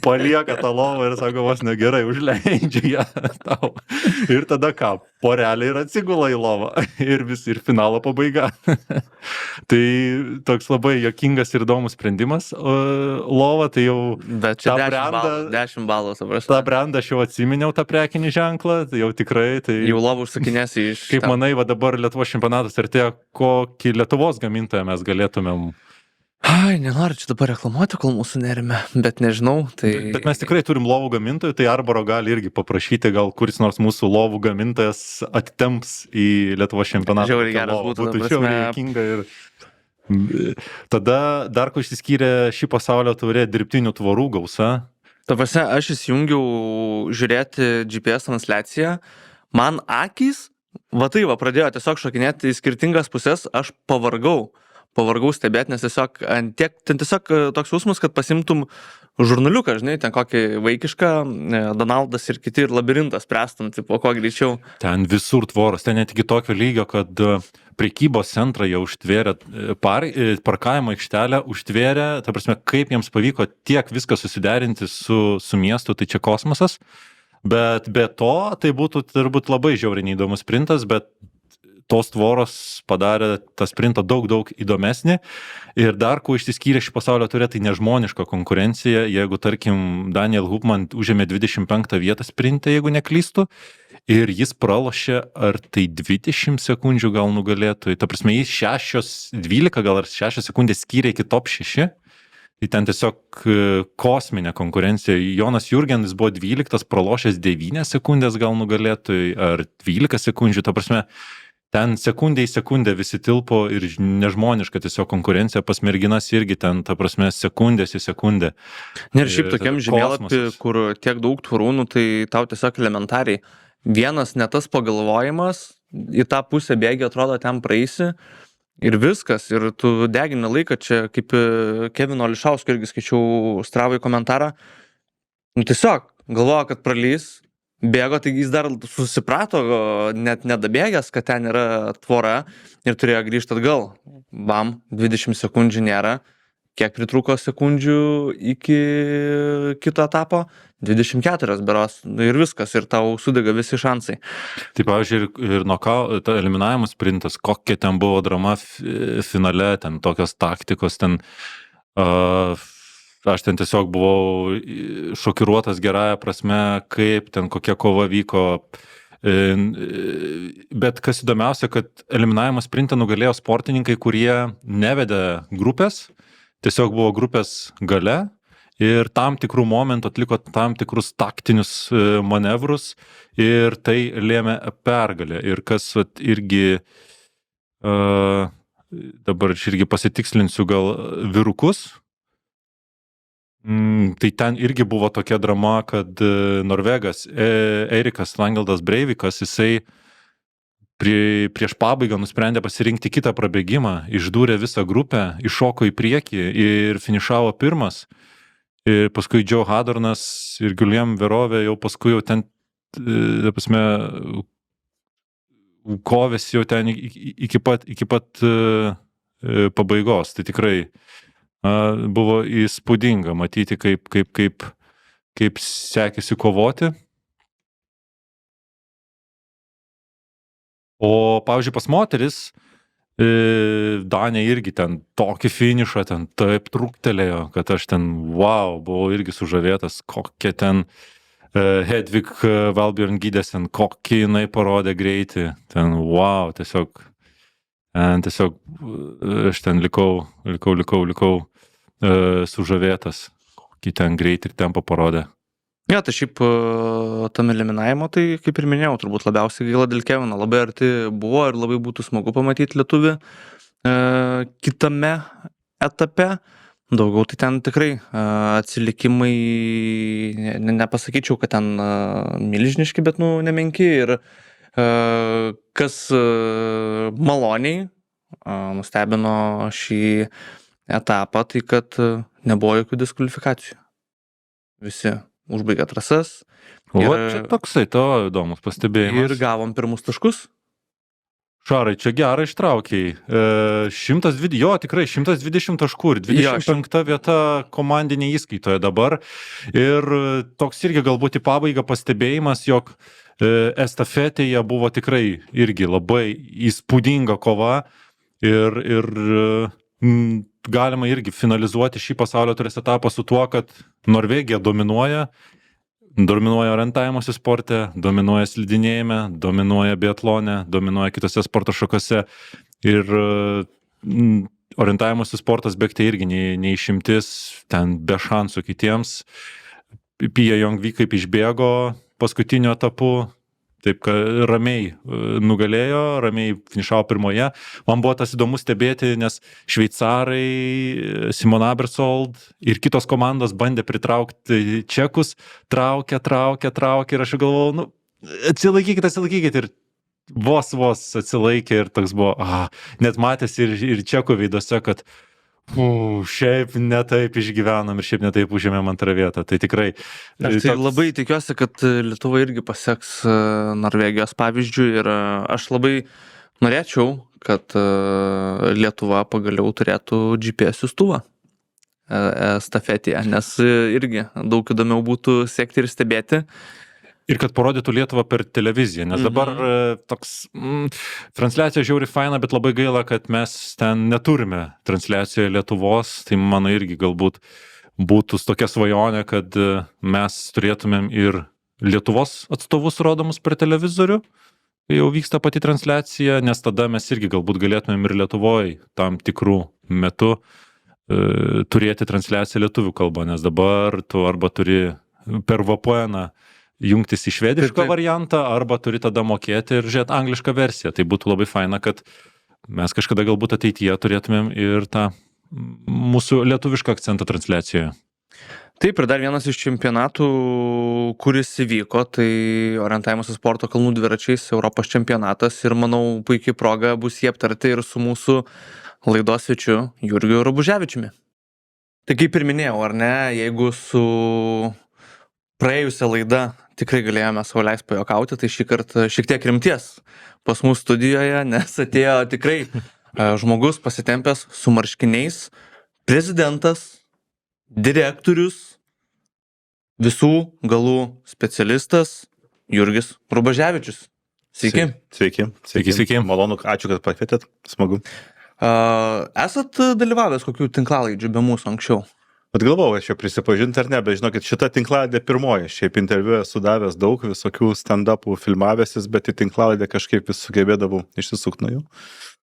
palieka tą lovą ir sako, vos negerai, užleidžia ją tau. Ir tada ką, porelė ir atsigula į lovą ir finalo pabaiga. Tai toks labai juokingas ir įdomus sprendimas. Lova, tai jau... Bet čia 10 balų, suprastai. Ta brandą aš jau atsiminiau, tą prekinį ženklą, tai jau tikrai. Tai jau lovą užsakinėsi iš... Kaip manai, va dabar Lietuvos čempionatas artėja, kokį Lietuvos gamintoją mes galėtumėm... Ai, nenoriu čia dabar reklamuoti, kol mūsų nerime, bet nežinau, tai... Bet mes tikrai turim lovų gamintojų, tai Arboro gali irgi paprašyti, gal kuris nors mūsų lovų gamintojas attemps į Lietuvos čempionatą. Žiauriai geras būtų žiauriai juokinga ir... Tada dar ko išsiskyrė šį pasaulio taurė dirbtinių tvorų gausa. Ta prasme, aš įsijungiau žiūrėti GPS transliaciją, man akys, pradėjo tiesiog šokinėti į skirtingas pusės, aš pavargau. pavargau stebėti, nes tiesiog, ten tiesiog toks jausmas, kad pasimtum žurnaliuką, žinai, ten kokį vaikišką, Donaldas ir kiti ir labirintas spręstum, tipo, kuo greičiau. Ten visur tvoros, ten net iki tokio lygio, kad prekybos centrą jau užtvėrė, parkavimo aikštelę užtvėrė, ta prasme, kaip jiems pavyko tiek viską susiderinti su miestu, tai čia kosmosas. Bet be to, tai būtų turbūt labai žiauriai neįdomus sprintas, bet tos tvoros padarė tą sprintą daug įdomesnį. Ir dar, kuo išsiskyrė šį pasaulio turė, tai nežmoniška konkurencija. Jeigu, tarkim, Daniel Hupman užėmė 25 vietą sprinte, jeigu neklystu, ir jis pralošė, ar tai 20 sekundžių gal nugalėtojai. Ta prasme, jis 6:12 gal ar 6 sekundės skyrė iki top 6. Tai ten tiesiog kosminė konkurencija. Jonas Jurgenis buvo 12, pralošęs 9 sekundės gal nugalėtojai, ar 12 sekundžių. Ta prasme, ten sekundė į sekundę visi tilpo ir nežmoniška tiesiog konkurencija pas merginas irgi ten, ta prasme, sekundės į sekundę. Ir šiaip tokiam žemėlapį, kur tiek daug tvorų, nu, tai tau tiesiog elementariai. Vienas netas pagalvojimas, į tą pusę bėgį atrodo ten praeisi ir viskas. Ir tu degini laiką, čia kaip Kevino Ališausko irgi skaičiau Stravai komentarą. Nu tiesiog galvoja, kad pralys. Bėgo, taigi jis dar susiprato, net nedabėgęs, kad ten yra tvora ir turėjo grįžti atgal. Bam, 20 sekundžių nėra. Kiek pritrūko sekundžių iki kito etapo? 24 beros. Ir viskas, ir tau sudega visi šansai. Tai pavyzdžiui, ir ta eliminavimo sprintas, kokia ten buvo drama finale, ten tokios taktikos, ten... Aš ten tiesiog buvau šokiruotas gerąją prasme, kaip ten kokia kova vyko. Bet kas įdomiausia, kad eliminavimo sprintą nugalėjo sportininkai, kurie nevedė grupės, tiesiog buvo grupės gale ir tam tikrų momentų atliko tam tikrus taktinius manevrus ir tai lėmė pergalę. Ir kas irgi, dabar aš irgi pasitikslinsiu gal vyrukus, tai ten irgi buvo tokia drama, kad Norvegas Eirikas Langeldas Breivikas, jisai prieš pabaigą nusprendė pasirinkti kitą prabėgimą, išdūrė visą grupę, iššoko į priekį ir finišavo pirmas. Ir paskui Joe Hadornas ir Guillaume Verove jau paskui jau ten, pasme, kovėsi jau ten iki pat pabaigos. Tai tikrai buvo įspūdinga matyti, kaip sekėsi kovoti. O, pavyzdžiui, pas moteris Danė irgi ten tokį finišą ten taip trūktelėjo, kad aš ten, wow, buvau irgi sužavėtas, kokia ten Hedvig Valbjörn Gidesen, kokį jinai parodė greitį. Ten, wow, tiesiog aš ten likau sužavėtas, kokį ten greitį ir tempą parodė. Ja, tai šiaip tam eliminavimo, tai kaip ir minėjau, turbūt labiausiai gaila dėl Kevino. Labai arti buvo ir labai būtų smagu pamatyti lietuvį kitame etape. Daugiau tai ten tikrai atsilikimai, nepasakyčiau, kad ten milžiniški, bet nemenki. Ir kas maloniai nustebino šį etapą, tai kad nebuvo jokių diskvalifikacijų. Visi užbaigė trasas. O čia toksai to įdomus pastebėjimas. Ir gavom pirmus taškus. Šarai, čia gerai ištraukiai. 120 taškų ir 25 vieta komandinė įskaitoje dabar. Ir toks irgi galbūt į pabaigą pastebėjimas, jog estafetėje buvo tikrai irgi labai įspūdinga kova ir galima irgi finalizuoti šį pasaulio taurės etapą su tuo, kad Norvegija dominuoja orientavimosi sporte, dominuoja slidinėjime, dominuoja biatlone, dominuoja kitose sporto šakose ir orientavimosi sportas bėgti irgi neišimtis, ten be šansų kitiems. Pia Jongvi kaip išbėgo paskutiniu etapu, taip, kad ramiai nugalėjo, ramiai finišavo pirmoje. Man buvo tas įdomu stebėti, nes šveicarai, Simon Abersold ir kitos komandos bandė pritraukti čekus, traukė ir aš galvojau, atsilaikykit ir vos atsilaikė ir toks buvo, net matėsi ir čekų veiduose, kad šiaip netaip išgyvenam ir šiaip netaip užėmėm antrą vietą. Tai tikrai. Aš tai labai tikiuosi, kad Lietuva irgi paseks Norvegijos pavyzdžių ir aš labai norėčiau, kad Lietuva pagaliau turėtų GPS siųstuvą estafetėje, nes irgi daug įdomiau būtų sekti ir stebėti. Ir kad parodytų Lietuvą per televiziją, nes dabar toks transliacija žiauri faina, bet labai gaila, kad mes ten neturime transliacijoje Lietuvos, tai mano irgi galbūt būtų tokia svajonė, kad mes turėtumėm ir Lietuvos atstovus rodomus per televizorių, kai jau vyksta pati transliacija, nes tada mes irgi galbūt galėtumėm ir Lietuvoje tam tikrų metų turėti transliaciją lietuvių kalbą, nes dabar tu arba turi per VPN jungtis į švedišką variantą, arba turi tada mokėti ir žiūrėti anglišką versiją. Tai būtų labai faina, kad mes kažkada galbūt ateityje turėtumėm ir tą mūsų lietuvišką akcentą transliacijoje. Taip, ir dar vienas iš čempionatų, kuris įvyko, tai orientavimasis sporto kalnų dviračiais Europos čempionatas ir manau puikiai proga bus jį aptarti ir su mūsų laidos svečiu Jurgiu Rubuževičiumi. Tai kaip ir minėjau, ar ne, jeigu su praėjusią laidą tikrai galėjome sau leist pajokauti, tai šį kartą šiek tiek rimties pas mūsų studijoje, nes atėjo tikrai žmogus pasitempęs su marškiniais, prezidentas, direktorius, visų galų specialistas Jurgis Rubuževičius. Sveiki. Sveiki. Malonu, ačiū, kad pakvietėt. Smagu. Esat dalyvavęs kokių tinklalaidžių be mūsų anksčiau? Bet galvojau, aš čia prisipažinti ar ne, bet žinokit, šita tinklalaidė pirmoji. Šiaip interviu esu davęs daug visokių stand-upų filmavęsis, bet į tinklalaidę kažkaip vis sugebėdavau išsisukti nuo jų.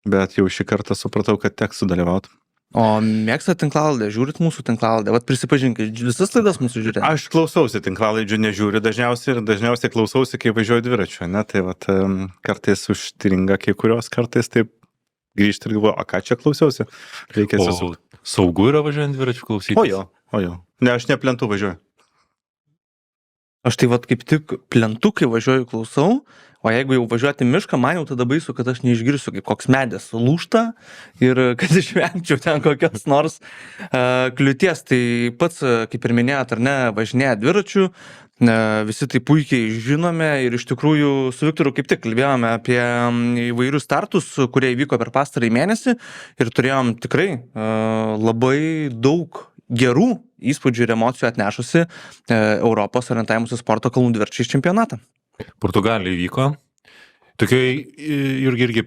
Bet jau šį kartą supratau, kad teks sudalyvauti. O mėgstat tinklalaidę, žiūrit mūsų tinklalaidę? Vat prisipažinkit, visas laidas mūsų žiūrėt? Aš klausausi tinklalaidžių, nežiūriu dažniausiai ir dažniausiai klausausi, kai važiuoju dviračiu, ne? Tai vat kartais užstringa kai kurios, kartais taip grįžti ir galvoju, ką čia klausiausi? Reikia susukti. Saugu yra važiuojant dviračių klausytis? O jo. Ne, aš ne plentu važiuoju. Aš tai vat kaip tik plentu, kai važiuoju klausau, o jeigu jau važiuoti į mišką, man jau tada baisu, kad aš neišgirsiu, kaip koks medis lūžta ir kad išvengčiau ten kokios nors kliūties. Tai pats, kaip ir minėjot, ar ne, važinėja dviračių, visi tai puikiai žinome ir iš tikrųjų su Viktoru kaip tik kalbėjome apie įvairius startus, kurie įvyko per pastarąjį mėnesį ir turėjom tikrai labai daug gerų įspūdžių ir emocijų atnešusi Europos orientavimusis sporto kalnų dviračiais čempionatą. Portugalija įvyko. Tokioj, irgi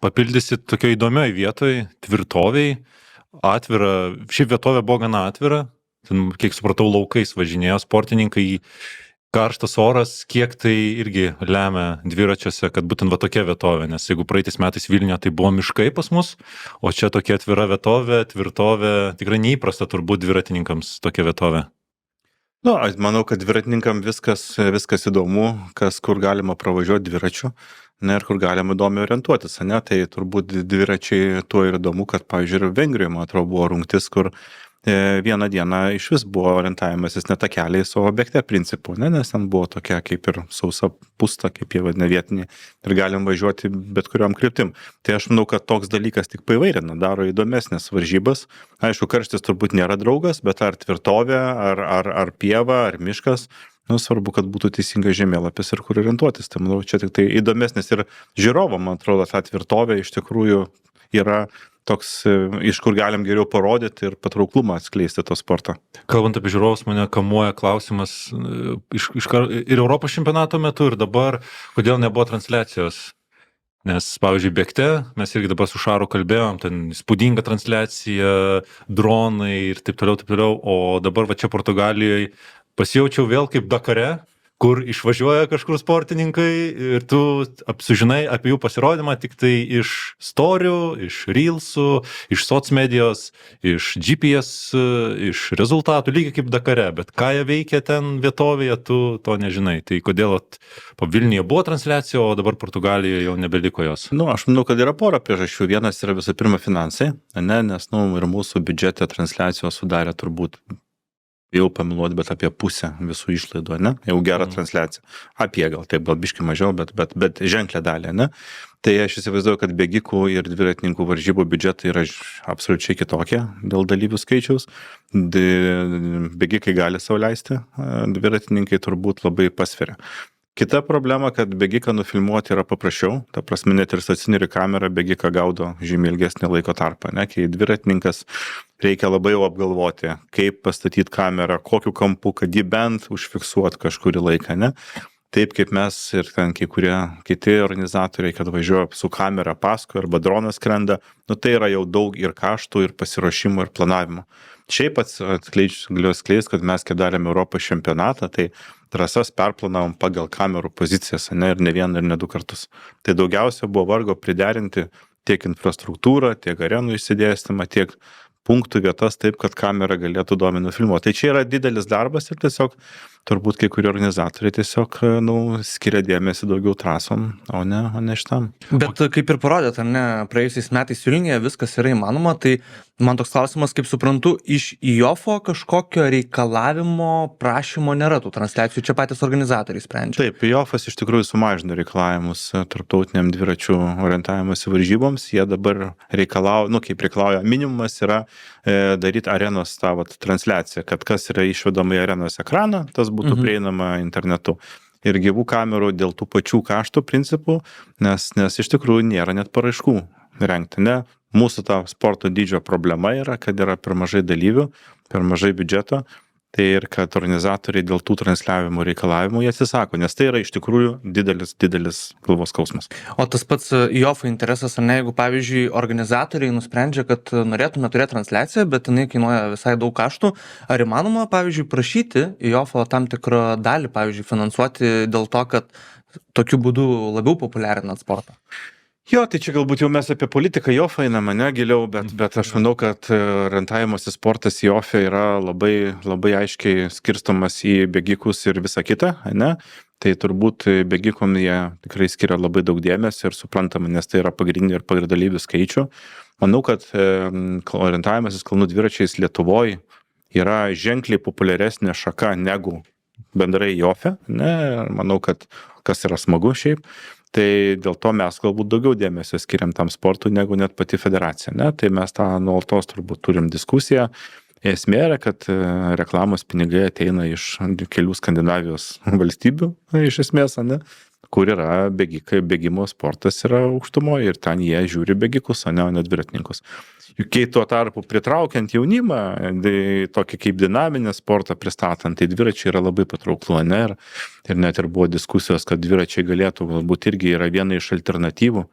papildysit tokioj įdomioj vietoj, tvirtoviai, atvira, šiaip vietovė buvo gana atvira, ten, kiek supratau, laukais važinėjo sportininkai, karštas oras, kiek tai irgi lemia dviračiuose, kad būtent va tokia vietovė, nes jeigu praeitais metais Vilniuje tai buvo miškai pas mus, o čia tokia atvira vietovė, tvirtovė, tikrai neįprasta turbūt dviratininkams tokia vietovė. Nu, aš manau, kad dviratininkam viskas įdomu, kur galima pravažiuoti dviračiu, ne, ir kur galima įdomiai orientuotis, ne, tai turbūt dviračiai tuo ir įdomu, kad, pavyzdžiui, Vengrijoje, man atrodo, buvo rungtis, kur vieną dieną iš vis buvo orientavimasis ne takeliais, o objekte principu, ne, nes ten buvo tokia kaip ir sausa pusta, kaip jie vadina vietiniai, ir galim važiuoti bet kuriom kryptim. Tai aš manau, kad toks dalykas tik paįvairina, daro įdomesnės varžybas. Aišku, karštis turbūt nėra draugas, bet ar tvirtovė, ar pieva, ar miškas, nu, svarbu, kad būtų teisingas žemėlapis ir kur orientuotis. Tai manau, čia tik tai įdomesnis ir žiūrovam, man atrodo, ta tvirtovė iš tikrųjų yra toks, iš kur galim geriau parodyti ir patrauklumą atskleisti to sportą. Kalbant apie žiūrovus, mane kamuoja klausimas ir Europos čempionato metu, ir dabar, kodėl nebuvo transliacijos. Nes, pavyzdžiui, bėgte, mes irgi dabar su Šaru kalbėjom, ten įspūdinga transliacija, dronai ir taip toliau, o dabar va čia Portugalijoje pasijaučiau vėl kaip Dakare, kur išvažiuoja kažkur sportininkai ir tu sužinai apie jų pasirodymą tik tai iš storių, iš reelsų, iš socmedijos, iš GPS, iš rezultatų, lygiai kaip Dakare, bet ką jie veikia ten vietovėje, tu to nežinai. Tai kodėl po Vilniuje buvo transliacija, o dabar Portugalijoje jau nebeliko jos? Nu, aš manau, kad yra pora priežasčių. Vienas yra visų pirma finansai, ne, nes ir mūsų biudžete transliacijos sudarė turbūt jau pamiluoti, bet apie pusę visų išlaidų, ne? Jau gerą transliaciją. Apie gal taip, gal biškai mažiau, bet ženklę dalį, ne? Tai aš įsivaizduoju, kad bėgikų ir dviratininkų varžybų biudžetai yra absoliučiai kitokie dėl dalyvių skaičiaus. Bėgikai gali sau leisti, dviratininkai turbūt labai pasveria. Kita problema, kad bėgiką nufilmuoti yra paprasčiau, ta prasme net ir stacionari kamera bėgiką gaudo žymiai ilgesnį laiko tarpą, ne? Kai dviratininkas reikia labai jau apgalvoti, kaip pastatyti kamerą, kokiu kampu, kad jį bent užfiksuot kažkurį laiką, ne? Taip kaip mes ir ten kai kurie kiti organizatoriai, kad važiuoja su kamera paskui arba dronas skrenda, nu tai yra jau daug ir kaštų, ir pasiruošimo, ir planavimo. Šiaip galiu skleist, kad mes, kai darėme Europos čempionatą, tai trasas perplanavom pagal kamerų pozicijas, ne, ir ne vieną, ir ne du kartus. Tai daugiausia buvo vargo priderinti tiek infrastruktūrą, tiek arenų išsidėstymą, tiek punktų vietas taip, kad kamera galėtų duomenų filmuoti. Tai čia yra didelis darbas ir tiesiog turbūt kai kurie organizatoriai tiesiog skiria dėmesį daugiau trasom, o ne šitam. Bet kaip ir parodėt, ar ne, praėjusiais metais Vilniuje viskas yra įmanoma, tai man toks klausimas, kaip suprantu, iš IOFO kažkokio reikalavimo, prašymo nėra tų transliacijų, čia patys organizatoriai sprendžia. Taip, IOFas iš tikrųjų sumažino reikalavimus tarptautiniam dviračių orientavimuose varžyboms, jie dabar reikalauja, minimumas yra daryti arenos tą transliaciją, kad kas yra išvedama į arenos ekraną, tas būtų prieinama internetu. Ir gyvų kamerų dėl tų pačių kaštų principų, nes iš tikrųjų nėra net paraiškų rengti, ne? Mūsų ta sporto dydžio problema yra, kad yra per mažai dalyvių, per mažai biudžeto, tai ir kad organizatoriai dėl tų transliavimo reikalavimų jie atsisako, nes tai yra iš tikrųjų didelis galvos skausmas. O tas pats IOFO interesas, ar ne, jeigu pavyzdžiui organizatoriai nusprendžia, kad norėtume turėti transliaciją, bet jinai kainuoja visai daug kaštų, ar įmanoma pavyzdžiui prašyti IOFO tam tikrą dalį, pavyzdžiui, finansuoti dėl to, kad tokiu būdu labiau populiarinat sportą? Jo, tai čia galbūt jau mes apie politiką IOFA einame, ne giliau, bet aš manau, kad orientavimosi sportas IOFA yra labai aiškiai skirstomas į bėgikus ir visą kitą, ne? Tai turbūt bėgikom jie tikrai skiria labai daug dėmesio ir suprantama, nes tai yra pagrindinė ir dalyvių skaičių. Manau, kad orientavimasis kalnų dviračiais Lietuvoje yra ženkliai populiaresnė šaka negu bendrai IOFA, ne? Manau, kad kas yra smagu šiaip. Tai dėl to mes galbūt daugiau dėmesio skiriam tam sportui negu net pati federacija, ne? Tai mes tą nuolatos turbūt turim diskusiją. Esmė yra, kad reklamos pinigai ateina iš kelių Skandinavijos valstybių, iš esmės, ne? Kur yra bėgimo sportas yra aukštumoje ir ten jie žiūri bėgikus, o ne dviratininkus. Juk kai tuo tarpu pritraukiant jaunimą, tokį kaip dinaminį sportą pristatant, tai dviračiai yra labai patrauklu, ne? Ir net ir buvo diskusijos, kad dviračiai galėtų galbūt irgi yra viena iš alternatyvų,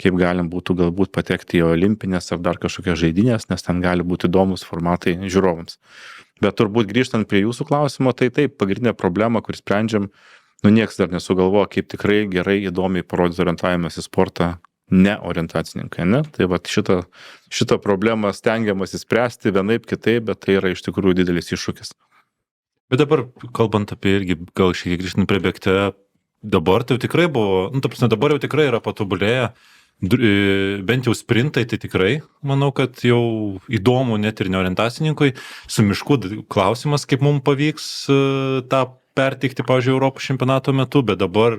kaip galim būtų galbūt patekti į olimpinės ar dar kažkokias žaidynės, nes ten gali būti įdomus formatai žiūrovams. Bet turbūt grįžtant prie jūsų klausimo, tai taip, pagrindinė problema, kur sprendžiam, nieks dar nesugalvoja, kaip tikrai gerai, įdomiai parodyti orientavimas į sportą ne orientacininkai, ne? Tai va šitą problemą stengiamas įspręsti vienaip kitaip, bet tai yra iš tikrųjų didelis iššūkis. Bet dabar, kalbant apie irgi, gal šiek tiek grįžtant prie bėgte, dabar tai tikrai buvo, dabar jau tikrai yra patobulėję, bent jau sprintai, tai tikrai, manau, kad jau įdomu net ir neorientacininkui, su mišku klausimas, kaip mums pavyks tą perteikti, pavyzdžiui, Europos čempionato metu, bet dabar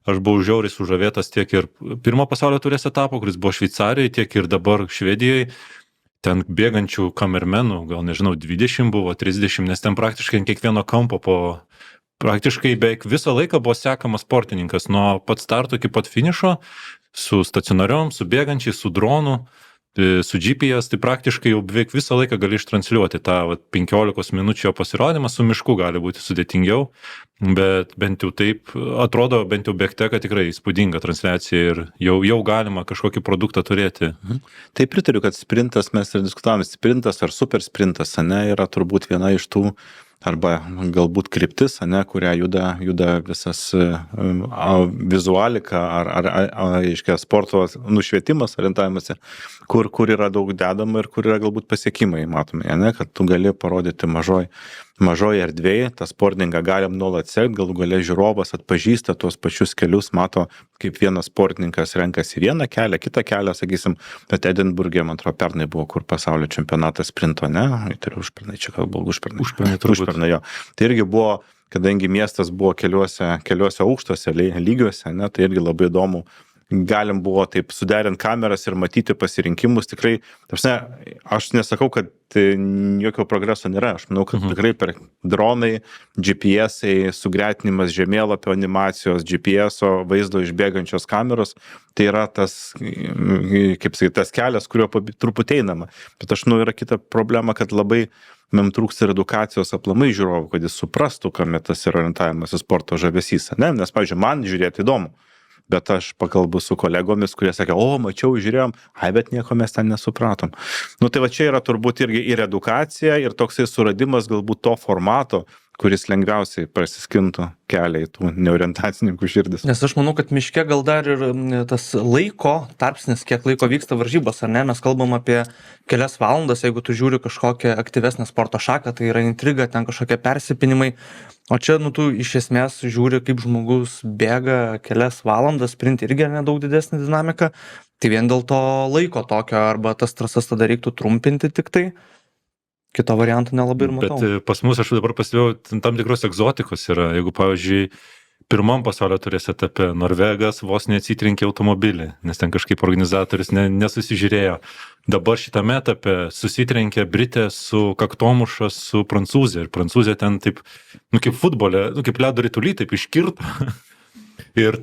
aš buvau žiauriai sužavėtas tiek ir pirmo pasaulio taurės etapo, kuris buvo Šveicarijoje, tiek ir dabar Švedijoje. Ten bėgančių kamermenų, gal nežinau, 20 buvo, 30, nes ten praktiškai ant kiekvieno kampo praktiškai beveik visą laiką buvo sekamas sportininkas nuo pat starto iki pat finišo, su stacionariom, su bėgančiais, su dronu, su GPS, tai praktiškai jau beveik visą laiką gali ištransliuoti tą 15 minučių pasirodymą, su mišku gali būti sudėtingiau, bet bent jau taip atrodo, bent jau bėgte, kad tikrai įspūdinga transliacija ir jau galima kažkokį produktą turėti. Tai pritariu, kad sprintas, mes ir diskutavome, sprintas ar super sprintas, ne, yra turbūt viena iš tų arba galbūt kryptis, ne, kurią juda visas vizualika ar sporto nušvietimas, orientavimas, kur yra daug dedama ir kur yra galbūt pasiekimai, matome, ne, kad tu gali parodyti mažoj mažoje erdvėje, tą sportininką galim nuolat sekti, galų gale žiūrovas atpažįsta tuos pačius kelius, mato, kaip vienas sportininkas renkasi vieną kelią, kitą kelią, sakysim, bet Edinburgė, man atrodo, pernai buvo, kur pasaulio čempionatas sprinto, ne? Tai yra užpernai, čia gal buvo užpernai, jo. Tai irgi buvo, kadangi miestas buvo keliuose aukštose lygiuose, ne, tai irgi labai įdomu. Galim buvo taip suderinti kameras ir matyti pasirinkimus. Tikrai, aš nesakau, kad jokio progreso nėra. Aš manau, kad tikrai per dronai, GPS-ai, sugretinimas žemėlapio animacijos, GPS-o vaizdo išbėgančios kameros, tai yra tas, kaip sakyti, tas kelias, kuriuo truputį einama. Bet aš manau, yra kita problema, kad labai mums trūksta ir edukacijos aplamai žiūrovų, kad jis suprastų, kame tas yra orientavimas į sporto žavesys. Ne? Nes, pavyzdžiui, man žiūrėti įdomu. Bet aš pakalbu su kolegomis, kurie sakė, mačiau, žiūrėjom, bet nieko mes ten nesupratom. Nu tai va čia yra turbūt irgi ir edukacija, ir toksai suradimas galbūt to formato, kuris lengviausiai prasiskintų kelią į tų neorientacininkų širdis. Nes aš manau, kad miške gal dar ir tas laiko tarpsnis, kiek laiko vyksta varžybos, ar ne? Mes kalbam apie kelias valandas, jeigu tu žiūri kažkokią aktyvesnę sporto šaką, tai yra intriga, ten kažkokie persipinimai. O čia, tu iš esmės žiūri, kaip žmogus bėga kelias valandas, sprint irgi nedaug didesnė dinamika. Tai vien dėl to laiko tokio, arba tas trasas tada reiktų trumpinti tik tai. Kito varianto nelabai ir matau. Bet pas mus, aš dabar pasivėjau, tam tikros egzotikos yra. Jeigu, pavyzdžiui, pirmam pasaulio turės etape Norvegas vos neatsitrenkė automobilį, nes ten kažkaip organizatorius nesusižiūrėjo. Dabar šitame etape susitrenkė Britė su kaktomuša su Prancūzė. Ir Prancūzė ten taip, kaip futbole, kaip ledo ritulį, taip iškirto. Ir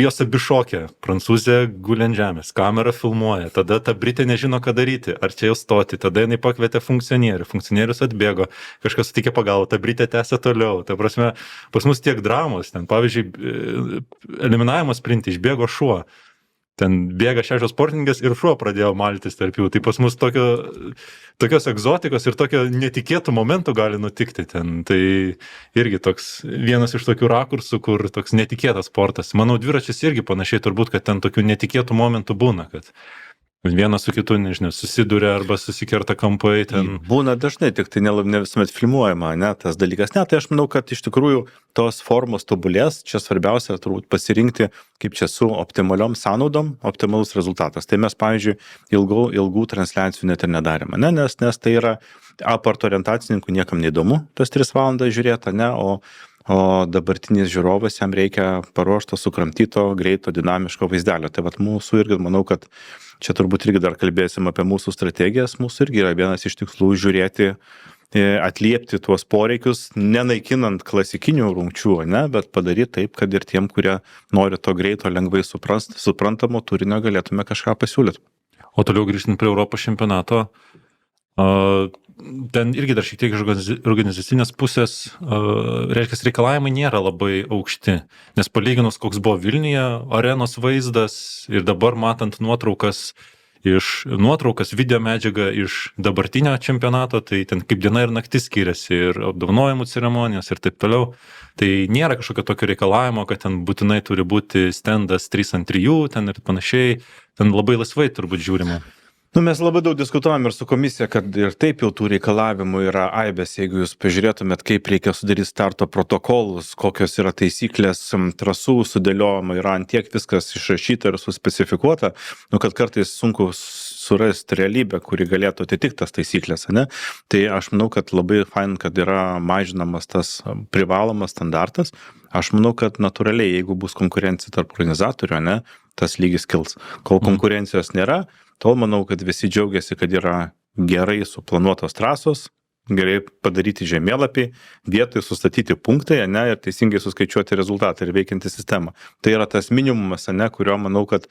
jos abi šokė. Prancūzė guli ant žemės, kamera filmuoja, tada ta Britė nežino, ką daryti, ar čia jau stoti, tada jinai pakvietė funkcionierius atbėgo, kažkas sutikė pagalbą, ta Britė tęsė toliau. Ta prasme, pas mus tiek dramos, ten pavyzdžiui, eliminavimo sprinte išbėgo šuo. Ten bėga 6 sportininkas ir šuo pradėjo maltis tarp jų. Tai pas mus tokios egzotikos ir tokio netikėtų momentų gali nutikti ten. Tai irgi toks vienas iš tokių rakursų, kur toks netikėtas sportas. Manau, dviračiais irgi panašiai turbūt, kad ten tokių netikėtų momentų būna, kad vienas su kitu, nežinau, susiduria arba susikerta kampai ten. Būna dažnai, tik tai ne visuomet filmuojama, ne, tas dalykas. Ne, tai aš manau, kad iš tikrųjų tos formos tobulės, čia svarbiausia turbūt pasirinkti, kaip čia su optimaliom sąnaudom, optimalus rezultatas. Tai mes, pavyzdžiui, ilgų transliacijų net ir nedarėme, ne, nes tai yra apart orientacininkų niekam neįdomu, tas 3 valandas žiūrėta, ne, o dabartinis žiūrovas jam reikia paruošto, sukramtyto, greito, dinamiško vaizdelio. Tai vat mūsų irgi, manau, kad čia turbūt irgi dar kalbėsim apie mūsų strategijas, mūsų irgi yra vienas iš tikslų žiūrėti, atliepti tuos poreikius, nenaikinant klasikinių rungčių, ne, bet padaryti taip, kad ir tiem, kurie nori to greito, lengvai suprantamo turinio, galėtume kažką pasiūlyti. O toliau grįžtant prie Europos čempionato, ten irgi dar šiek tiek iš organizacinės pusės, reiškia, reikalavimai nėra labai aukšti, nes palyginus, koks buvo Vilniuje arenos vaizdas ir dabar matant nuotraukas, video medžiagą iš dabartinio čempionato, tai ten kaip diena ir naktis skiriasi ir apdovanojimų ceremonijos ir taip toliau. Tai nėra kažkokio tokio reikalavimo, kad ten būtinai turi būti stendas 3x3, ten ir panašiai, ten labai laisvai turbūt žiūrima. Mes labai daug diskutuojam ir su komisija, kad ir taip jau tų reikalavimų yra aibės, jeigu jūs pažiūrėtumėt, kaip reikia sudaryti starto protokolus, kokios yra taisyklės, trasų sudėliojama, yra antiek viskas išrašyta ir suspecifikuota, kad kartais sunku surasti realybę, kuri galėtų atitikti tas taisyklės, ne? Tai aš manau, kad labai fain, kad yra mažinamas tas privalomas standartas. Aš manau, kad natūraliai, jeigu bus konkurencija tarp organizatorių, ne, tas lygis kils. Kol konkurencijos nėra, tol manau, kad visi džiaugiasi, kad yra gerai suplanuotos trasos, gerai padaryti žemėlapiai, vietoj sustatyti punktai, ne, ir teisingai suskaičiuoti rezultatą ir veikianti sistemą. Tai yra tas minimumas, ne, kurio manau, kad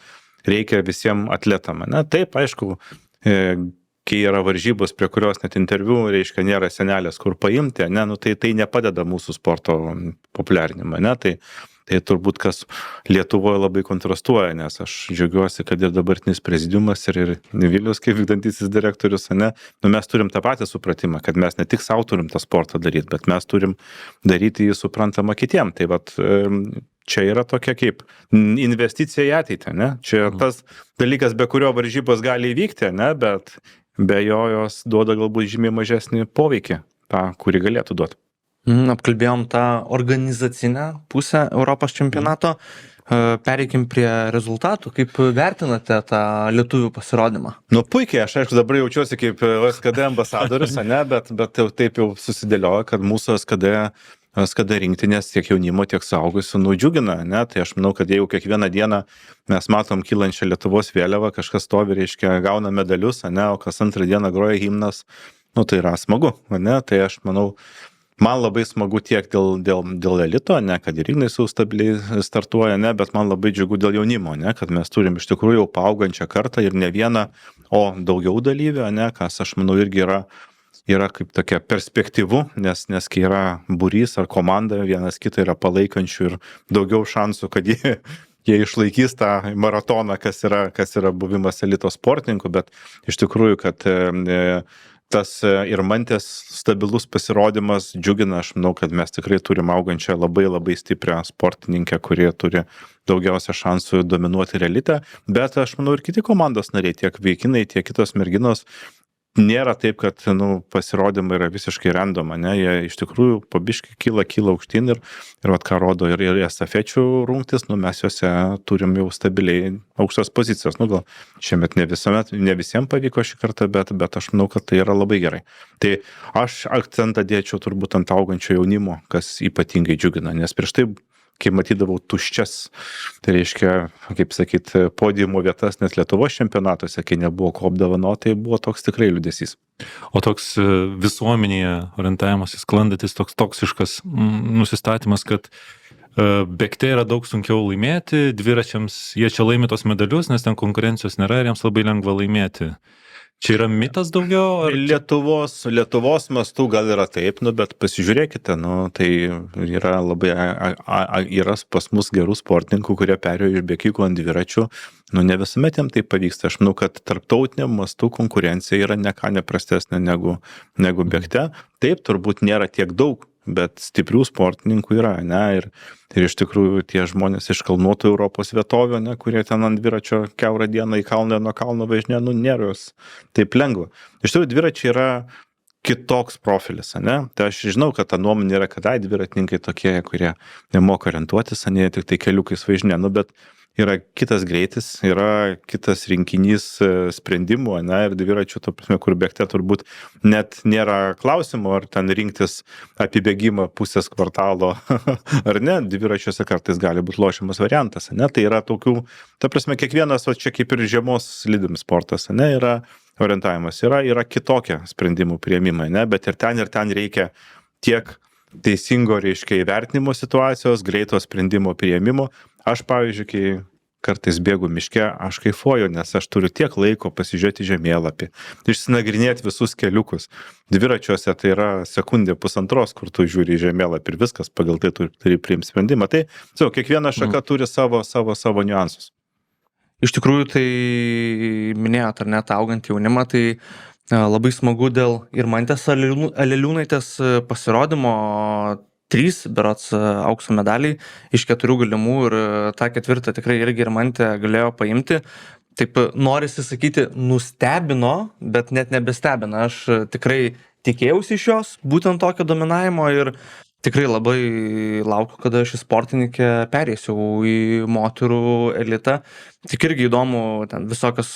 reikia visiems atletam. Ne. Taip, aišku, kai yra varžybos, prie kurios net interviu, reiškia, nėra senelės, kur paimti, ne, tai nepadeda mūsų sporto populiarinimą. Ne. Tai turbūt kas Lietuvoje labai kontrastuoja, nes aš džiaugiuosi, kad ir dabartinis prezidiumas ir Vilius kaip vykdantysis direktorius, ne, mes turim tą patį supratimą, kad mes ne tik savo turim tą sportą daryti, bet mes turim daryti jį suprantamą kitiem. Tai vat čia yra tokia kaip investicija į ateitį, ne? Čia tas dalykas, be kurio varžybos gali įvykti, ne, bet be jo jos duoda galbūt žymiai mažesnį poveikį tą kurį galėtų duoti. Apkalbėjom tą organizacinę pusę Europos čempionato. Pereikim prie rezultatų. Kaip vertinate tą lietuvių pasirodymą? Nu puikiai, aš aišku dabar jaučiuosi kaip SKD ambasadorius, ne, bet taip jau susidėlioja, kad mūsų SKD rinktinės tiek jaunimo, tiek suaugusių nudžiugina, ne, tai aš manau, kad jeigu kiekvieną dieną mes matom kylančią Lietuvos vėliavą, kažkas stovi, reiškia, gauna medalius, ne, o kas antrą dieną groja himnas, nu tai yra smagu, ne, tai aš manau, man labai smagu tiek dėl elito, ne, kad ir Ignai su stabiliai startuoja, ne, bet man labai džiugu dėl jaunimo, ne, kad mes turim iš tikrųjų jau paaugančią kartą ir ne vieną, o daugiau dalyvių, ne, kas aš manau irgi yra kaip tokia perspektyvu, nes kai yra būrys ar komanda, vienas kitą yra palaikančių ir daugiau šansų, kad jie išlaikys tą maratoną, kas yra buvimas elito sportininkų, bet iš tikrųjų, kad tas ir Mantės stabilus pasirodymas džiugina, aš manau, kad mes tikrai turim augančią labai labai stiprią sportininkę, kurie turi daugiausia šansų dominuoti elite, bet aš manau ir kiti komandos nariai, tiek vaikinai, tiek kitos merginos, nėra taip, kad pasirodymai yra visiškai random, ne, jie iš tikrųjų pabiškai kyla aukštyn ir vat ką rodo ir estafečių rungtis, mes juose turim jau stabiliai aukštos pozicijos, gal šiemet ne visiems pavyko šį kartą, bet aš manau, kad tai yra labai gerai. Tai aš akcentą dėčiau turbūt ant augančio jaunimo, kas ypatingai džiugina, nes prieš tai kai matydavau tuščias, tai reiškia, kaip sakyt, podiumo vietas, nes Lietuvos čempionatuose, kai nebuvo ko apdovanoti, tai buvo toks tikrai liūdesys. O toks visuomenėje orientavimas, sklandantis toks toksiškas nusistatymas, kad bėgte yra daug sunkiau laimėti, dviračiams jie čia laimi tos medalius, nes ten konkurencijos nėra ir jiems labai lengva laimėti. Čia yra mitas daugiau? Lietuvos mastu gal yra taip, bet pasižiūrėkite, tai yra yra pas mus gerų sportininkų, kurie perėjo iš bėgikų ant dviračių, ne visuomet jiems tai pavyksta. Aš manau, kad tarptautiniam mastu konkurencija yra ne ką neprastesnė negu bėgte. Taip, turbūt nėra tiek daug, bet stiprių sportininkų yra, ne, ir iš tikrųjų tie žmonės iš kalnuotų Europos vietovių, ne, kurie ten ant dviračio kiaurą dieną į kalną ir nuo kalno važinėja, nėra jos taip lengva. Iš tikrųjų dviračiai yra kitoks profilis, ne, tai aš žinau, kad ta nuomonė yra, kad dviratininkai tokie, kurie nemoka orientuotis, ne, tik tai keliukais važinėja, bet yra kitas greitis, yra kitas rinkinys sprendimų, ne, ir dviračių, to prasme, kur bėgte turbūt net nėra klausimo, ar ten rinktis apibėgimą pusės kvartalo, ar ne, dviračiuose kartais gali būti lošiamas variantas, ne, tai yra tokių, ta prasme, kiekvienas, o čia kaip ir žiemos slidėm sportas, ne, yra orientavimas, yra kitokie sprendimų priėmimai, ne, bet ir ten reikia tiek teisingo, reiškia, įvertinimo situacijos, greito sprendimo priėmimo. Aš, pavyzdžiui, kai kartais bėgu miške, aš kaifuoju, nes aš turiu tiek laiko pasižiūrėti žemėlapį, išsinagrinėti visus keliukus. Dviračiuose tai yra sekundė pusantros, kur tu žiūri į žemėlapį ir viskas, pagal tai turi priimti sprendimą. Tai, kiekviena šaka turi savo niuansus. Iš tikrųjų, tai minėjot, ar net augant jaunimą, tai labai smagu dėl ir Mantės Aleliūnaitės pasirodymo. 3 berods aukso medaliai iš 4 galimų ir tą 4 tikrai irgi ir Mantė galėjo paimti. Taip norisi sakyti, nustebino, bet net nebestebina. Aš tikrai tikėjausi iš jos būtent tokio dominavimo ir tikrai labai laukiu, kada ši sportininkė perės jau į moterų elitą. Tik irgi įdomu, ten visokios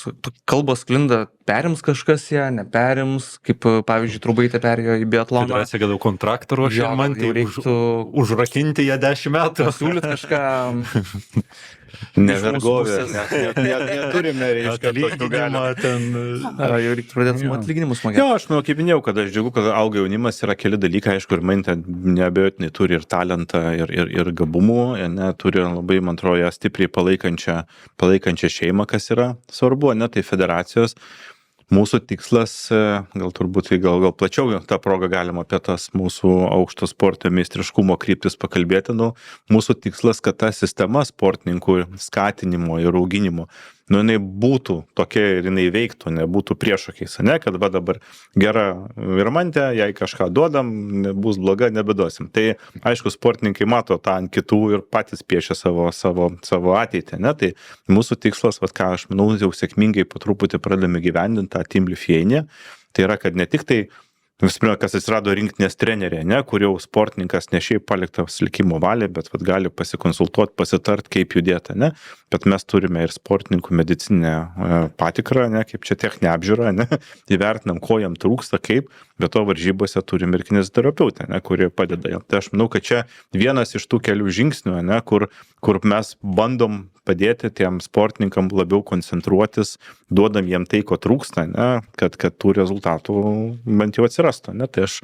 kalbos sklinda, perims kažkas ją, neperims, kaip pavyzdžiui Trubaitė perėjo į biatloną. Federacija gal jau kontraktą ruošia, man tai reiktų užrakinti ją 10 metų. Pasiūlyt kažką. Nevergovė, neturime, reiškia, tokių galima. Jau reiktų pradėti atlyginimus mokėti. Jo, aš manau, kaip minėjau, kad aš džiugu, kad auga jaunimas, yra keli dalykai, aišku, ir Mantė neabejotinai turi ir talentą, ir gabumų, turi labai, man atrodo, stipriai palaikančią šeimą, kas yra svarbu, tai federacijos. Mūsų tikslas, gal turbūt gal plačiau tą progą galima apie tas mūsų aukšto sporto meistriškumo kryptis pakalbėti, mūsų tikslas, kad ta sistema sportininkų skatinimo ir auginimo, jinai būtų tokia ir jinai veiktų, nebūtų priešokiais, kad dabar gera ir Mantė, jei kažką duodam, bus bloga, nebeduosim. Tai aišku, sportininkai mato tą ant kitų ir patys piešia savo ateitį, Tai mūsų tikslas, ką aš manau, jau sėkmingai po truputį pradedame gyvendinti tą Team Lithuania, tai yra, kad ne tik tai Visų pirma, kas atsirado rinktinės trenerė, ne, kur jau sportininkas ne šiaip paliktas likimo valiai, bet vat, gali pasikonsultuoti, pasitart, kaip judėti, ne. Bet mes turime ir sportininkų medicinę patikrą, ne, kaip čia techninę apžiūrą, ne, įvertinam, ko jam trūksta, kaip, bet to varžybose turim ir kineziterapeutę, ne, kurie padeda jam. Tai aš manau, kad čia vienas iš tų kelių žingsnių, ne, kur mes bandom padėti tiem sportininkam labiau koncentruotis, duodam jiem tai, ko trūksta, ne, kad tų rezultatų bent jau atsirastų. Ne. Tai aš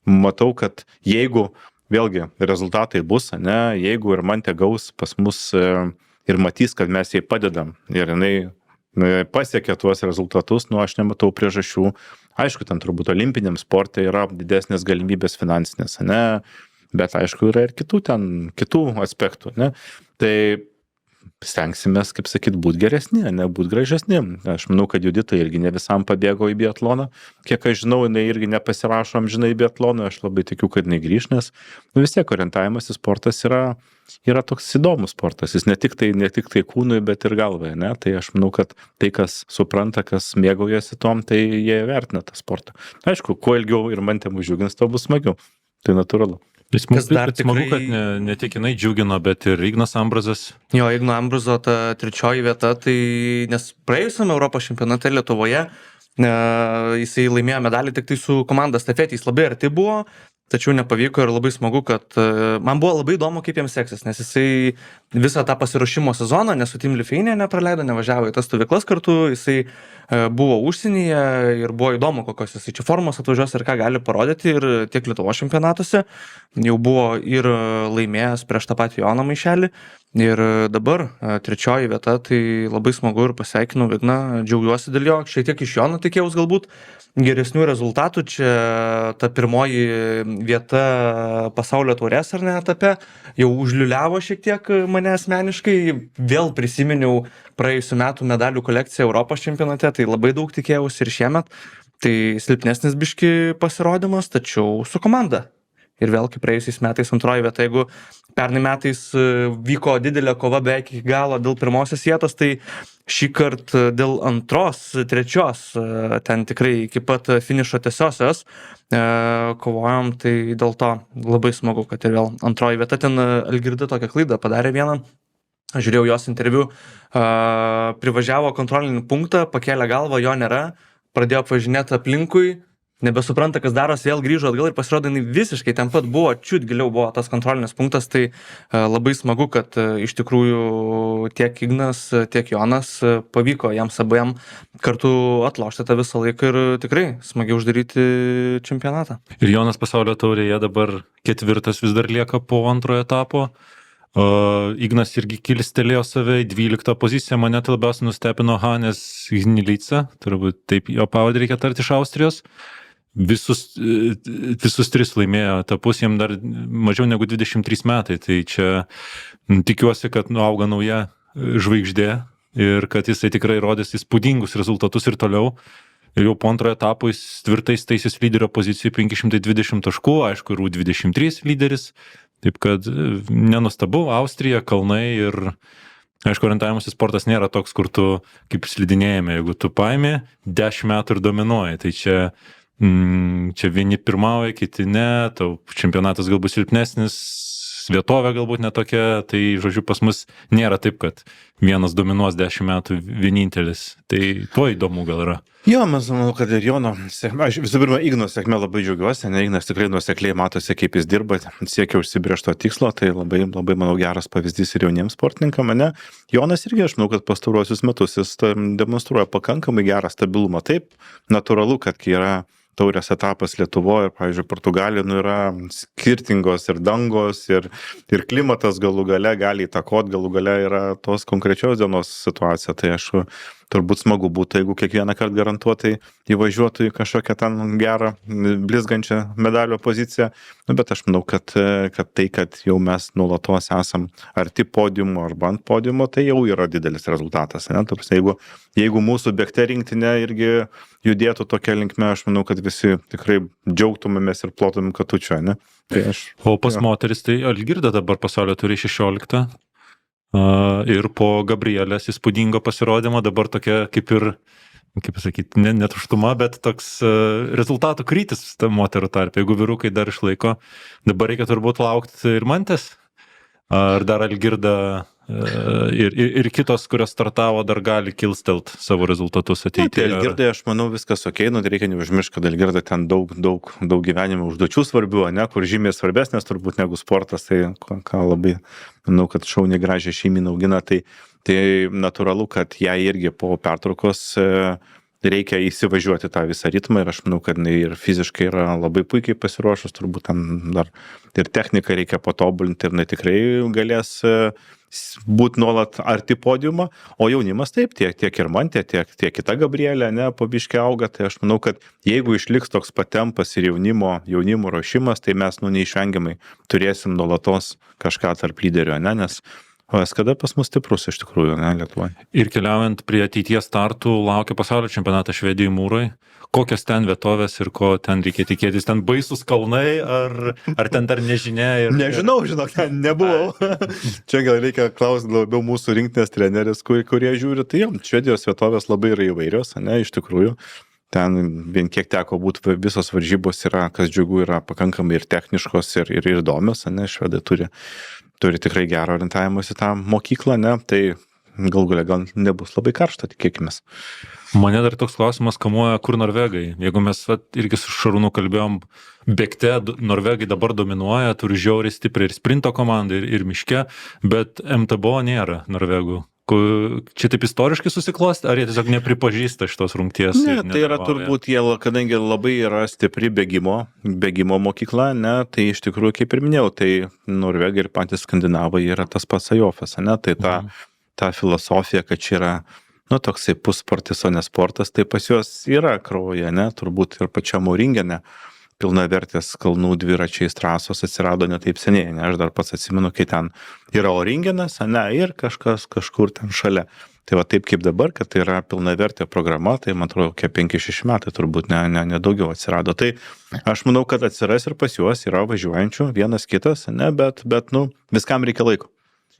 matau, kad jeigu vėlgi rezultatai bus, ne, jeigu ir Mantė gaus pas mus ir matys, kad mes jai padedam ir jinai pasiekia tuos rezultatus, aš nematau priežasčių. Aišku, ten turbūt olimpiniam sporte yra didesnės galimybės finansinės, ne, bet aišku, yra ir kitų aspektų, ne. Tai stengsimės, kaip sakyt, būti geresni, ne būti gražesni. Aš manau, kad Judita irgi ne visam pabėgo į biatloną. Kiek aš žinau, jinai irgi nepasirašo amžinai į biatloną, aš labai tikiu, kad jinai grįš, nes vis tiek orientavimas į sportas yra toks įdomus sportas. Jis ne tik tai kūnui, bet ir galvai, ne? Tai aš manau, kad tai, kas supranta, kas mėgaujasi tom, tai jie vertina tą sportą. Aišku, kuo ilgiau ir Mantė mus džiugins, to bus smagiau. Tai natūralu. Smagu, kad ne tik jinai džiugino, bet ir Ignas Ambrazas. Jo, Igno Ambrazo ta 3 vieta, tai nes praėjusiam Europos čempionate Lietuvoje jisai laimėjo medalį tik tai su komanda stafetė, jis labai arti buvo, tačiau nepavyko ir labai smagu, kad man buvo labai įdomu, kaip jiems seksis, nes jisai visą tą pasiruošimo sezoną, nes su Team Lithuania nepraleido, nevažiavo į tas stovyklas kartu, jisai buvo užsienyje ir buvo įdomu, kokios jisai čia formos atvažiuos ir ką gali parodyti, ir tiek Lietuvos čempionatuose jau buvo ir laimėjęs prieš tą patį Joną Maišelį, ir dabar 3 vieta, tai labai smagu ir pasveikinu Igną, džiaugiuosi dėl jo, šiek tiek iš Jono tikėjaus galbūt geresnių rezultatų, čia ta 1 vieta pasaulio taurės ar ne etape jau užliuliavo šiek tiek mane asmeniškai, vėl prisiminiau praėjusių metų medalių kolekciją Europos čempionate, tai labai daug tikėjausi ir šiemet, tai silpnesnis biški pasirodymas, tačiau su komanda. Ir vėl kaip praėjusiais metais 2 vieta, jeigu pernai metais vyko didelė kova beveik iki galo dėl 1 vietos, tai šį kartą dėl 2, 3, ten tikrai iki pat finišo tiesiosios kovojom, tai dėl to labai smagu, kad ir vėl 2 vieta. Ten Algirda tokią klaidą padarė vieną, aš žiūrėjau jos interviu, privažiavo kontrolinį punktą, pakėlė galvą, jo nėra, pradėjo apvažinėti aplinkui, nebesupranta, kas daros, vėl grįžo atgal ir pasirodo, jinai visiškai ten pat buvo, čiut giliau buvo tas kontrolinis punktas, tai labai smagu, kad iš tikrųjų tiek Ignas, tiek Jonas pavyko jiems abiem kartu atlošti tą visą laiką ir tikrai smagiai uždaryti čempionatą. Ir Jonas pasaulio taurėje dabar 4 vis dar lieka po 2 etapo. Ignas irgi kilstelėjo save į 12 poziciją, mane tai labiausiai nustebino Hannes Gnilica, turbūt taip jo pavardę reikia tarti, iš Austrijos. Visus 3 laimėjo etapus, jiem dar mažiau negu 23 metai, tai čia tikiuosi, kad auga nauja žvaigždė ir kad jisai tikrai rodys įspūdingus rezultatus ir toliau. Ir jau po 2 etapo jis tvirtai staisis lyderio pozicijų 520 taškų, aišku, ir U23 lyderis, taip kad nenustabu, Austrija, kalnai ir aišku, orientavimasis sportas nėra toks, kur tu kaip slidinėjame, jeigu tu paimi 10 metų ir dominuoji, tai čia vieni pirmauja, kiti ne, tau čempionatas galbūt silpnesnis, vietovė galbūt netokia, tai žodžiu pas mus nėra taip, kad vienas dominuos 10 metų vienintelis, tai tuo įdomu gal yra. Jo, mes manau, kad ir Jono sėkmė, aš visų pirma, Igno sėkmė labai džiaugiuosi, ne, Ignas tikrai nuosekliai matosi, kaip jis dirba, siekia užsibrėžto tikslo, tai labai, manau, geras pavyzdys ir jauniems sportininkam, ne. Jonas irgi, aš manau, kad pastaruosius metus jis demonstruoja pakankamai gerą stabilumą. Taip, natūralu, kad kai yra taurės etapas Lietuvoje, pavyzdžiui, Portugalijoje, yra skirtingos ir dangos, ir klimatas galų gale gali įtakoti, galų gale yra tos konkrečios dienos situacija, tai aš turbūt smagu būtų, jeigu kiekvieną kartą garantuotai įvažiuotų į kažkokią ten gerą, blizgančią medalio poziciją, bet aš manau, kad jau mes nuolatos esam arti podiumo arba ant podiumo, tai jau yra didelis rezultatas. Ne? Jeigu mūsų bėgte rinktinė irgi judėtų tokia linkme, aš manau, kad visi tikrai džiaugtumėmės ir plotumėm katučio. Ne? Tai o pas moteris, tai Algirda dabar pasaulio turi 16. Ir po Gabrielės įspūdingo pasirodymo dabar tokia kaip ir kaip pasakyti, ne tuštuma, bet toks rezultatų krytis moterų tarp. Jeigu vyrukai dar išlaiko, dabar reikia turbūt laukti ir Mantės, ar dar Algirda ir kitos, kurios startavo, dar gali kilstelt savo rezultatus ateityje. Tai Algirdai, aš manau, viskas ok, reikia neužmiršti, kad Algirda ten daug gyvenimo užduočių svarbių, ne, kur žymiai svarbesnės turbūt negu sportas, tai ką labai, manau, kad šauniai gražią šeimyną augina, tai natūralu, kad jai irgi po pertraukos reikia įsivažiuoti tą visą ritmą ir aš manau, kad jinai ir fiziškai yra labai puikiai pasiruošus, turbūt ten dar ir techniką reikia patobulinti ir jinai tikrai galės būti nuolat arti podiumo, o jaunimas taip, tiek ir Mantė, tiek kita Gabrielė, ne, po biškį auga, tai aš manau, kad jeigu išliks toks patempas ir jaunimo ruošimas, tai mes neišvengiamai turėsim nuolatos kažką tarp lyderių, ne, nes kada pas mus stiprus iš tikrųjų, ne, Lietuvoje. Ir keliaujant prie ateities startų, laukia pasaulio čempionatą Švedijoje Mūrai. Kokios ten vietovės ir ko ten reikia tikėtis? Ten baisus kalnai, ar ten dar nežinia? Nežinau, žinok, ten nebuvau. Čia gal reikia klausti labiau mūsų rinktinės treneris, kurie žiūri. Tai jau, Švedijos vietovės labai yra įvairios, ne, iš tikrųjų. Ten vien kiek teko būti, visos varžybos yra, kas džiugu, yra pakankamai ir techniškos, ir įdomios, ne, švedai turi tikrai gerą orientavimąsi tą mokyklą, ne, tai gal nebus labai karšta, tikėkimės. Mane dar toks klausimas kamuoja, kur Norvegai. Jeigu mes irgi su Šarūnu kalbėjom, bėgte Norvegai dabar dominuoja, turi žiauriai stipriai ir sprinto komandą, ir miške, bet MTBO nėra Norvegų. Čia taip istoriškai susiklosti, ar jie tiesiog nepripažįsta šitos rungties? Ne, tai yra turbūt jie, kadangi labai yra stipri bėgimo mokykla, ne, tai iš tikrųjų, kaip ir minėjau, tai Norvegai ir patys skandinavai yra tas pats ajofas, ne, tai ta filosofija, kad čia yra, nu, toksai pussportis, o ne sportas, tai pas juos yra krauja, ne, turbūt ir pačiam Oringene pilnavertės kalnų dviračiais trasos atsirado ne taip seniai, ne, aš dar pats atsimenu, kai ten yra Oringenas, ne, ir kažkas kažkur ten šalia. Tai va taip kaip dabar, kad tai yra pilnavertė programa, tai man atrodo, kiek 5-6 metai turbūt ne daugiau atsirado. Tai aš manau, kad atsiras ir pas juos yra važiuojančių, vienas kitas, ne, bet nu, viskam reikia laiko.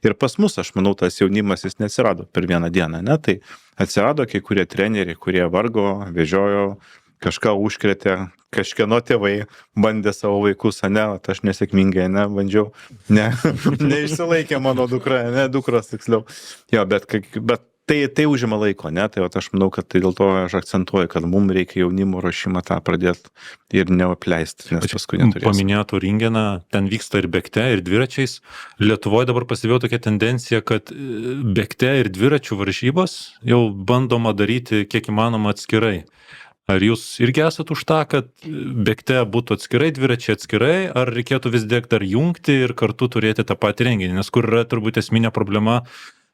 Ir pas mus, aš manau, tas jaunimas jis neatsirado per vieną dieną, ne, tai atsirado kai kurie treneriai, kurie vargo, vežiojo, kažką užkrėtė, kažkieno tėvai bandė savo vaikus, ne, aš nesėkmingai, ne, bandžiau, neišsilaikė mano dukra, ne, dukros tiksliau. Jo, bet tai užima laiko, ne, tai aš manau, kad tai dėl to aš akcentuoju, kad mums reikia jaunimo ruošimą tą pradėti ir neapleisti, nes paskui neturėsim. Paminėtų Ringeną, ten vyksta ir bėgte, ir dviračiais. Lietuvoje dabar pastebėjau tokią tendenciją, kad bėgte ir dviračių varžybos jau bandoma daryti kiek įmanoma atskirai. Ar jūs irgi esat už tą, kad bėgte būtų atskirai, dviračiai atskirai, ar reikėtų vis tiek dar jungti ir kartu turėti tą patį renginį? Nes kur yra turbūt esminė problema,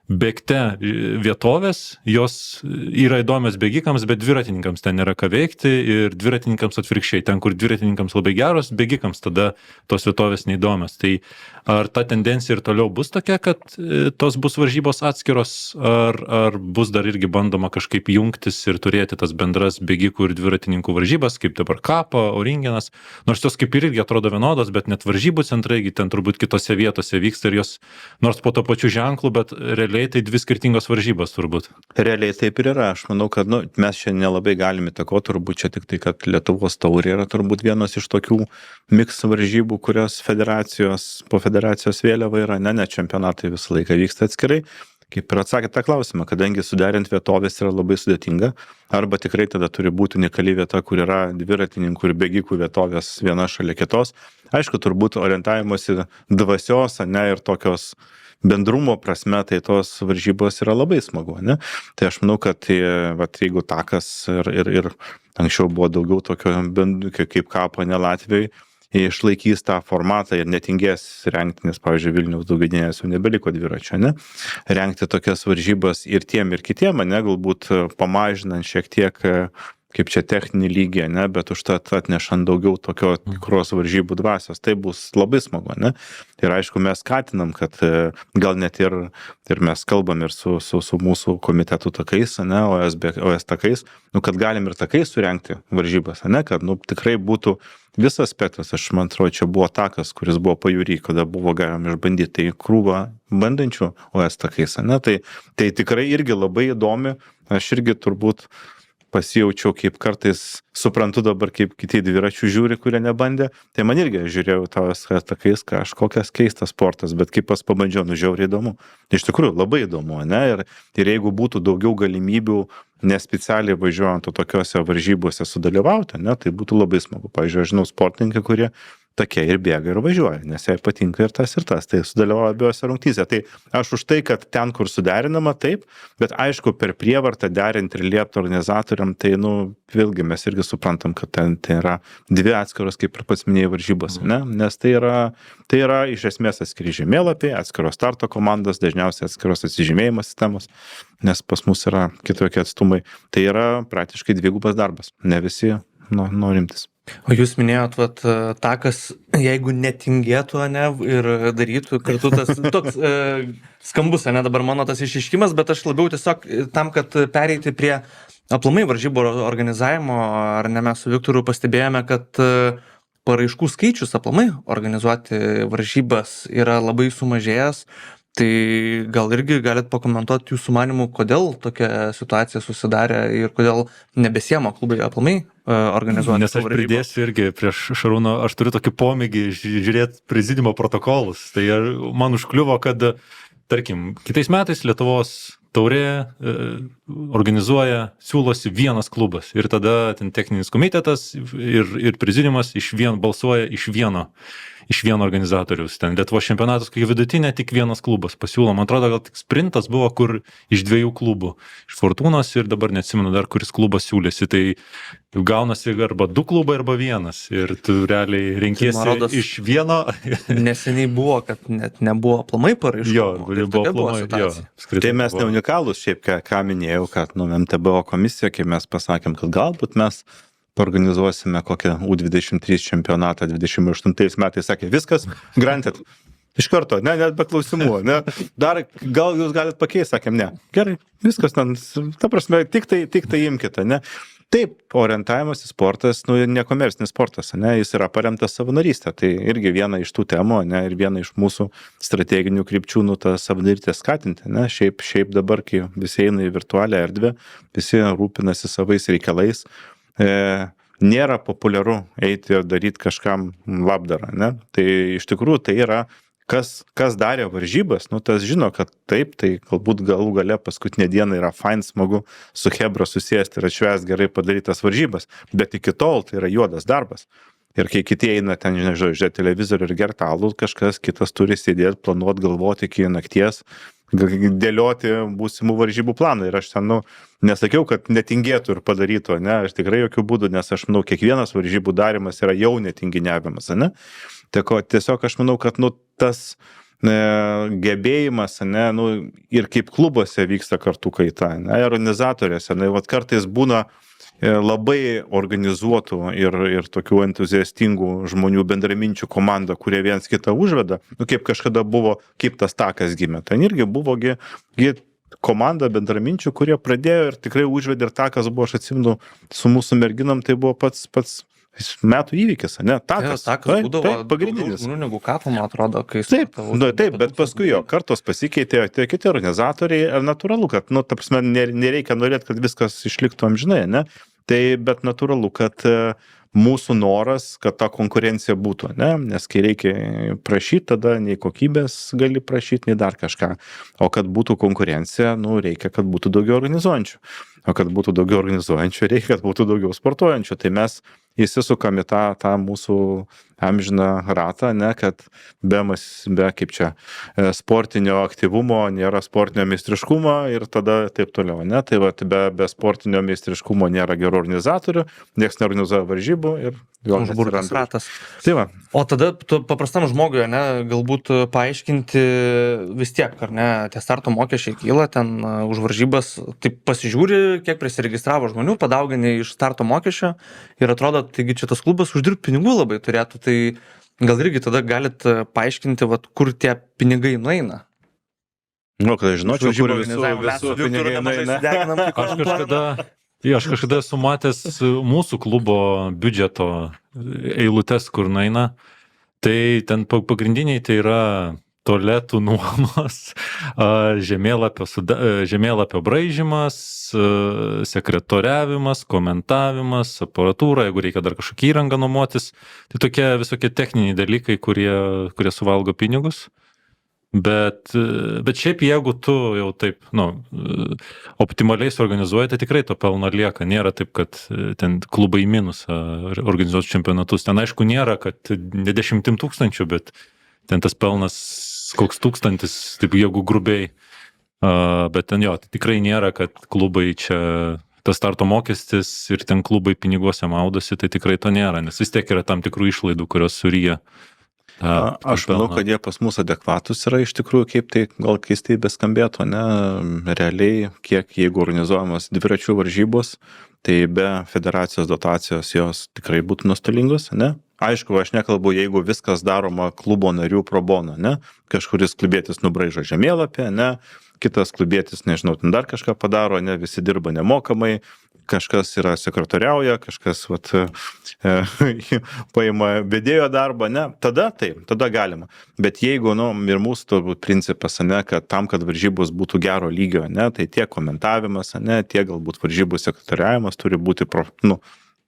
bėgte vietovės, jos yra įdomios bėgikams, bet dviratininkams ten nėra ką veikti ir dviratininkams atvirkščiai. Ten, kur dviratininkams labai geros, bėgikams tada tos vietovės neįdomios. Tai ar ta tendencija ir toliau bus tokia, kad tos bus varžybos atskiros, ar bus dar irgi bandoma kažkaip jungtis ir turėti tas bendras bėgikų ir dviratininkų varžybas, kaip dabar Kapa, Oringenas, nors jos kaip ir irgi atrodo vienodos, bet net varžybų centrai ten turbūt kitose vietose vyksta ir jos nors po to pačiu ženklu, bet realiai tai dvi skirtingos varžybos turbūt. Realiai taip ir yra. Aš manau, kad mes čia nelabai galime įtakoti, turbūt čia tik tai, kad Lietuvos taurė yra turbūt vienas iš tokių miks varžybų, kurios po federacijos vėliava yra, ne, čempionatai visą laiką vyksta atskirai. Kaip ir atsakėte tą klausimą, kadangi suderinti vietovės yra labai sudėtinga, arba tikrai tada turi būti unikali vieta, kur yra dviratininkų ir bėgikų vietovės viena šalia kitos. Aišku, turbūt orientavimuose dvasios, ne, ir tokios bendrumo prasme, tai tos varžybos yra labai smagu, ne? Tai aš manau, kad jeigu takas ir anksčiau buvo daugiau tokio kaip Kapo, ne Latvijoje, išlaikys tą formatą ir netingės rengti, nes, pavyzdžiui, Vilniaus Daugainėje jau nebeliko dviračio, ne? Rengti tokias varžybas ir tiem, ir kitiem, ne, galbūt pamažinant šiek tiek kaip čia techninį lygį, ne, bet užtat atnešant daugiau tokio tikros varžybų dvasios, tai bus labai smagu, ne. Ir aišku, mes skatinam, kad gal net ir mes kalbam ir su mūsų komitetų takais, ne, OS takais, kad galim ir takais surengti varžybas, ne, kad tikrai būtų visas spektras. Aš man atrodo, čia buvo takas, kuris buvo pajūry, kada buvo galima išbandyti, tai krūva bandančių OS takais, ne, tai tikrai irgi labai įdomi, aš irgi turbūt pasijaučiau, kaip kartais suprantu dabar, kaip kiti dviračių žiūri, kurie nebandė. Tai man irgi žiūrėjau tavas takais, kažkokias keistas sportas, bet kaip pas pabandžiau, žiauriai įdomu. Iš tikrųjų, labai įdomu, ne? Ir jeigu būtų daugiau galimybių nespecialiai važiuojant tokiuose varžybose sudalyvauti, ne, tai būtų labai smagu. Pavyzdžiui, aš žinau sportininkai, kurie tokie ir bėga ir važiuoja, nes jai patinka ir tas, tai sudalyvauja abiejose rungtyse. Tai aš už tai, kad ten, kur suderinama, taip, bet aišku, per prievartą derinti ir liepti organizatoriam, tai, vėlgi mes irgi suprantam, kad ten tai yra dvi atskiros, kaip ir pats minėjai, varžybos, ne? Nes tai yra iš esmės atskiri žemėlapiai, atskiros starto komandos, dažniausiai atskiros atsižymėjimo sistemos, nes pas mus yra kitokie atstumai. Tai yra praktiškai dvigubas darbas, ne visi norimtis. O jūs minėjot, takas, jeigu netingėtų, ne, ir darytų kartu tas toks skambus, ne, dabar mano tas išiškimas, bet aš labiau tiesiog tam, kad pereiti prie aplamai varžybų organizavimo, ar ne, mes su Viktoru pastebėjome, kad paraiškų skaičius aplamai organizuoti varžybas yra labai sumažėjęs. Tai gal irgi galit pakomentuoti jūsų manimų, kodėl tokia situacija susidarė ir kodėl nebesiema klubai aplamai organizuoti. Nes aš pridėsiu irgi prieš Šarūno, aš turiu tokį pomėgį žiūrėti prezidiumo protokolus. Tai man užkliuvo, kad, tarkim, kitais metais Lietuvos taurė organizuoja, siūlosi vienas klubas ir tada ten techninis komitetas ir prezidiumas balsuoja iš vieno organizatorius. Ten Lietuvos čempionatas, kai vidutinė, tik vienas klubas pasiūlo. Man atrodo, gal tik sprintas buvo, kur iš dviejų klubų. Iš Fortūnos ir dabar neatsimenu dar, kuris klubas siūlėsi. Tai gaunasi arba du klubai, arba vienas. Ir tu realiai renkiesi iš vieno. Neseniai buvo, kad net nebuvo aplamai paraiškų. Jo, buvo aplamai. Tai mes ne unikalūs, šiaip ką minėjau, kad MTBO komisija, kai mes pasakėm, kad galbūt mes organizuosime kokią U23 čempionatą 28 metais, sakė, viskas, granted. Iš karto, net be klausimų, ne? Dar gal jūs galite pakeisti, sakėm, ne. Gerai, viskas, ta prasme, tik tai imkite, ne? Taip, orientavimas į sportas, nekomercinis sportas, ne? Jis yra paremtas savanorystė, tai irgi viena iš tų temų, ne? Ir viena iš mūsų strateginių krypčių, tą savanorystę skatinti, ne? Šiaip dabar, kai visi eina į virtualią erdvę, visi rūpinasi savais reikalais, nėra populiaru eiti ir daryti kažkam labdarą, ne? Tai iš tikrųjų tai yra, kas darė varžybas, tas žino, kad taip, tai galbūt galų gale paskutinė diena yra fain, smagu su chebra susėsti ir atšvęsti gerai padarytas varžybas, bet iki tol tai yra juodas darbas. Ir kai kiti eina ten, žiūrėti televizorių ir gerti alų, kažkas kitas turi sėdėti, planuoti, galvoti iki nakties, dėlioti būsimų varžybų planą. Ir aš ten, nesakiau, kad netingėtų ir padarytų, ne, aš tikrai jokių būdų, nes aš manau, kiekvienas varžybų darimas yra jau netinginiavimas, ne. Tiesiog aš manau, kad, tas gebėjimas, ne, ir kaip klubuose vyksta kartų kaita, ne, organizatoriuose, kartais būna labai organizuotų ir tokių entuziastingų žmonių bendraminčių komanda, kurie viens kitą užveda, kaip kažkada buvo, kaip tas takas gimė. Ten irgi buvo komanda bendraminčių, kurie pradėjo ir tikrai užvedė ir takas buvo, aš atsimenu, su mūsų merginom, tai buvo pats metų įvykis, ne? Takas būdavo pagrindinis. Negu kapo, man atrodo, kai... Taip, bet paskui jo kartos pasikeitė, tai kiti organizatoriai, ir natūralu, kad, ta prasme, nereikia norėti, kad viskas išliktų amžinai, ne? Tai, bet natūralu, kad mūsų noras, kad ta konkurencija būtų, ne? Nes kai reikia prašyti, tada nei kokybės gali prašyti, nei dar kažką. O kad būtų konkurencija, reikia, kad būtų daugiau organizuojančių. O kad būtų daugiau organizuojančių, reikia, kad būtų daugiau sportuojančių. Tai mes įsisukam į tą mūsų amžiną ratą, ne, kad be kaip čia, sportinio aktyvumo nėra sportinio meistriškumo ir tada taip toliau, ne, tai be sportinio meistriškumo nėra gerų organizatorių, nieks neorganizuoja varžybų ir užburtas ratas. Tai va. O tada paprastam žmogui, ne, galbūt paaiškinti vis tiek, ar ne, tie starto mokesčiai kyla ten už varžybas, taip pasižiūri, kiek prisiregistravo žmonių, padaugini iš starto mokesčio ir atrodo, taigi čia tas klubas uždirbti pinigų labai turėtų, tai gal irgi tada galit paaiškinti, kur tie pinigai nueina. Kad aš žinočiau, kur visų pinigai nueina. Aš kažkada esu matęs mūsų klubo biudžeto eilutes, kur nueina. Tai ten pagrindiniai tai yra tualetų nuomos, žemėlapio braižymas, sekretoriavimas, komentavimas, aparatūra, jeigu reikia dar kažkokį įrangą nuomotis. Tai tokie visokie techniniai dalykai, kurie suvalgo pinigus. Bet šiaip jeigu tu jau taip, optimaliai suorganizuoji, tai tikrai to pelno lieka. Nėra taip, kad ten klubai į minusą organizuos čempionatus. Ten aišku nėra, kad ne 10 000, bet ten tas pelnas koks 1000, taip jeigu grubiai. Bet ten tai tikrai nėra, kad klubai čia tas starto mokestis ir ten klubai piniguose maudosi, tai tikrai to nėra, nes vis tiek yra tam tikrų išlaidų, kurios suryja. Aš manau, kad jie pas mus adekvatus yra iš tikrųjų, kaip tai gal keistai beskambėtų, ne, realiai, kiek jeigu organizuojamos dviračių varžybos, tai be federacijos dotacijos jos tikrai būtų nuostolingos, ne? Aišku, aš nekalbu, jeigu viskas daroma klubo narių pro bono, ne? Kažkuris klubietis nubraižo žemėlapį, ne? Kitas klubietis, nežinau, ten dar kažką padaro, ne? Visi dirba nemokamai, kažkas yra sekretoriauja, kažkas paima vedėjo darbą, ne? Tada taip, tada galima. Bet jeigu, ir mūsų turbūt principas, ne, kad tam, kad varžybos būtų gero lygio, ne, tai tiek komentavimas, ne, tiek galbūt varžybų sekretoriavimas turi būti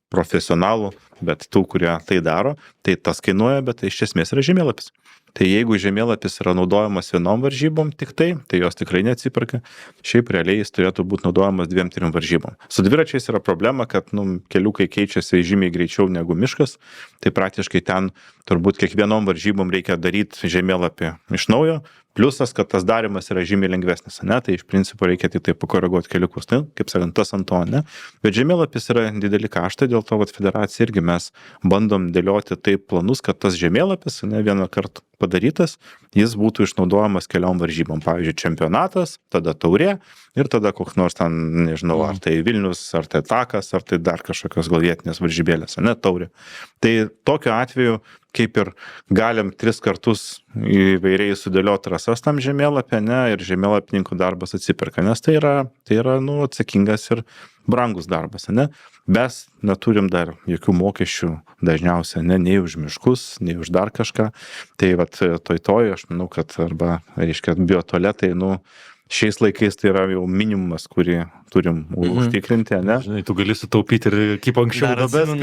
profesionalų, bet tų, kurie tai daro, tai tas kainuoja, bet tai iš esmės yra žemėlapis. Tai jeigu žemėlapis yra naudojamas vienom varžybom tik tai jos tikrai neatsiperka. Šiaip realiai jis turėtų būti naudojamas 2-3 varžybom. Su dviračiais yra problema, kad keliukai keičiasi žymiai greičiau negu miškas, tai praktiškai ten turbūt kiekvienom varžybom reikia daryti žemėlapį iš naujo. Pliusas, kad tas darimas yra žymiai lengvesnis, ne? Tai iš principo reikia tik tai pakoreguoti keliukus, ne? Kaip sakant, tas ant to, ne? Bet žemėlapis yra dideli kaštai, dėl to federacija irgi mes bandom dėlioti taip planus, kad tas žemėlapis, ne, vieną kartą padarytas, jis būtų išnaudojamas keliom varžybom. Pavyzdžiui, čempionatas, tada taurė ir tada koks nors ten, nežinau, ar tai Vilnius, ar tai Takas, ar tai dar kažkokios gal vietinės varžybėlės, ne, taurė. Tai tokiu atveju, kaip ir galim 3 kartus įvairiai sudėlioti rasas tam žemėlapė, ne, ir žemėlapininkų darbas atsiperka, nes tai yra atsakingas ir brangus darbas, ne. Mes neturim dar jokių mokesčių dažniausiai, ne, nei už miškus, nei už dar kažką. Tai aš manau, kad arba, reiškia, biotualetai, šiais laikais tai yra jau minimumas, kurį turim užtikrinti, ne? Žinai, tu gali sutaupyti ir kaip anksčiau dabes.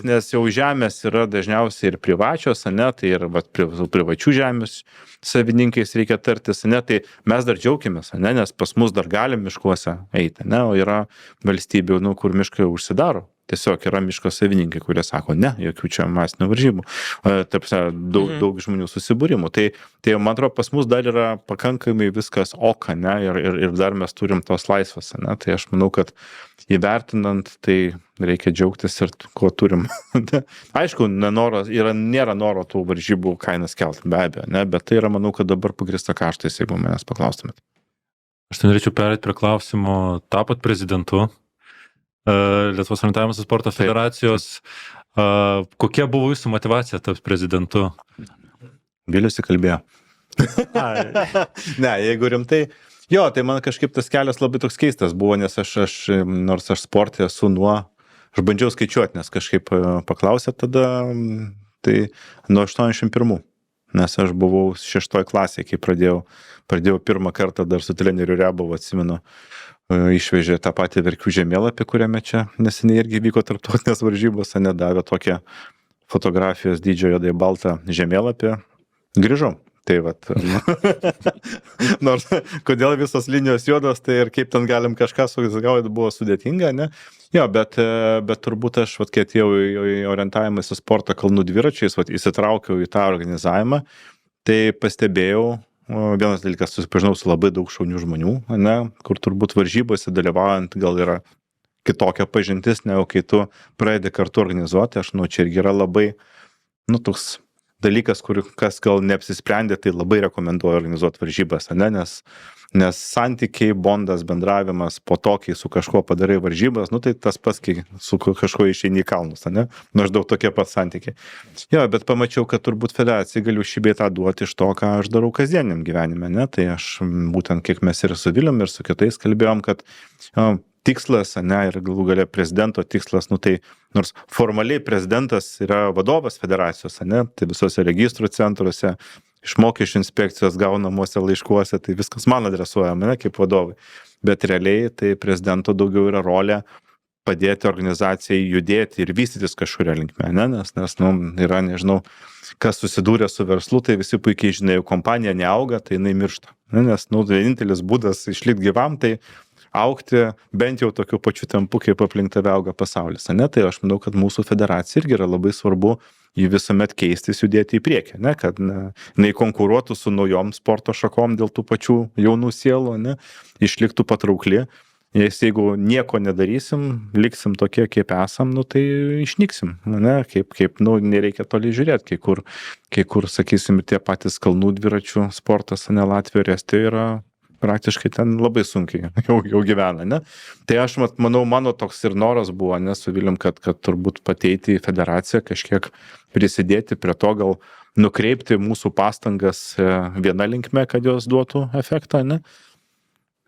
Nes jau žemės yra dažniausiai ir privačios, ne, tai ir privačių žemės savininkais reikia tartis, ne, tai mes dar džiaugiamės, ne, nes pas mus dar galim miškuose eiti, ne, o yra valstybių, kur miškai užsidaro. Tiesiog yra miško savininkai, kurie sako, ne, jokių čia masinių varžybų, daug žmonių susibūrimų. Tai man atrodo, pas mus dar yra pakankamai viskas oka, ne, ir dar mes turim tos laisvės, ne, tai aš manau, kad įvertinant, tai reikia džiaugtis ir ko turim. Aišku, nėra noro tų varžybų kainas kelti, be abejo, ne, bet tai yra, manau, kad dabar pagrįsta kaštais, jeigu manęs paklaustumėt. Aš ten norėčiau perėti prie klausimo, tapot prezidentu Lietuvos orientavimo sporto federacijos. Kokia buvo jūsų motyvacija tapti prezidentu? Vilius įkalbėjo. Ne, jeigu rimtai, tai man kažkaip tas kelias labai toks keistas buvo, nes nors aš sporte esu aš bandžiau skaičiuoti, nes kažkaip paklausė tada, tai nuo 81, nes aš buvau 6 klasėje, kai pradėjau pirmą kartą dar su treneriu Riabovu, atsimenu, išvežė tą patį verkių žemėlapį, kuriame čia neseniai irgi vyko tarptautinės varžybos, nedavė tokią fotografijos dydžio juodai baltą žemėlapį. Grįžom. Tai nors kodėl visos linijos juodos, tai ir kaip ten galim kažką susigauti, buvo sudėtinga, ne? Bet turbūt aš, kai atėjau į orientavimąsi sportą kalnų dviračiais, įsitraukiau į tą organizavimą, tai pastebėjau, vienas dalykas, susipažinau su labai daug šaunių žmonių, ne, kur turbūt varžybose dalyvaujant gal yra kitokia pažintis, negu kai tu pradedi kartu organizuoti. Aš čia irgi yra labai, toks dalykas, kas gal neapsisprendė, tai labai rekomenduoju organizuoti varžybas, ne, nes santykiai, bondas, bendravimas, po to, kai su kažkuo padarai varžybas, tai tas pats, kai su kažkuo išeini į kalnus, ne, maždaug tokie pat santykiai. Bet pamačiau, kad turbūt federacijai galiu šį bei tą duoti iš to, ką aš darau kasdieniam gyvenime, ne, tai aš būtent, kiek mes ir su Vilium, ir su kitais kalbėjom, kad tikslas, ne, ir galų gale prezidento tikslas, nu tai nors formaliai prezidentas yra vadovas federacijos, ne, tai visose registrų centruose, iš mokesčių inspekcijos gaunamuose laiškuose, tai viskas man adresuojama, ne, kaip vadovai. Bet realiai tai prezidento daugiau yra rolė padėti organizacijai judėti ir vystytis kažkuria linkme, ne, nes nu, yra, nežinau, kas susidūrė su verslu, tai visi puikiai žinai, kompanija neauga, tai jinai miršta. Ne, nes nu, vienintelis būdas išlikti gyvam, tai augti bent jau tokiu pačiu tempu, kaip aplink tave auga pasaulis. Ne? Tai aš manau, kad mūsų federacija irgi yra labai svarbu jį visuomet keistis, judėti į priekį, ne? Kad jinai konkuruotų su naujom sporto šakom dėl tų pačių jaunų sielų, ne? Išliktų patraukli. Jeigu nieko nedarysim, liksim tokie, kaip esam, nu, tai išnyksim, ne? Kaip nu, nereikia toli žiūrėti, kai kur, sakysim, tie patys kalnų dviračių sportas, ne, Latvija ir Estija yra praktiškai ten labai sunkiai jau gyvena, ne? Tai aš manau, mano toks ir noras buvo, ne, su Vilium, kad turbūt pateiti į federaciją, kažkiek prisidėti prie to, gal nukreipti mūsų pastangas viena linkme, kad jos duotų efektą, ne?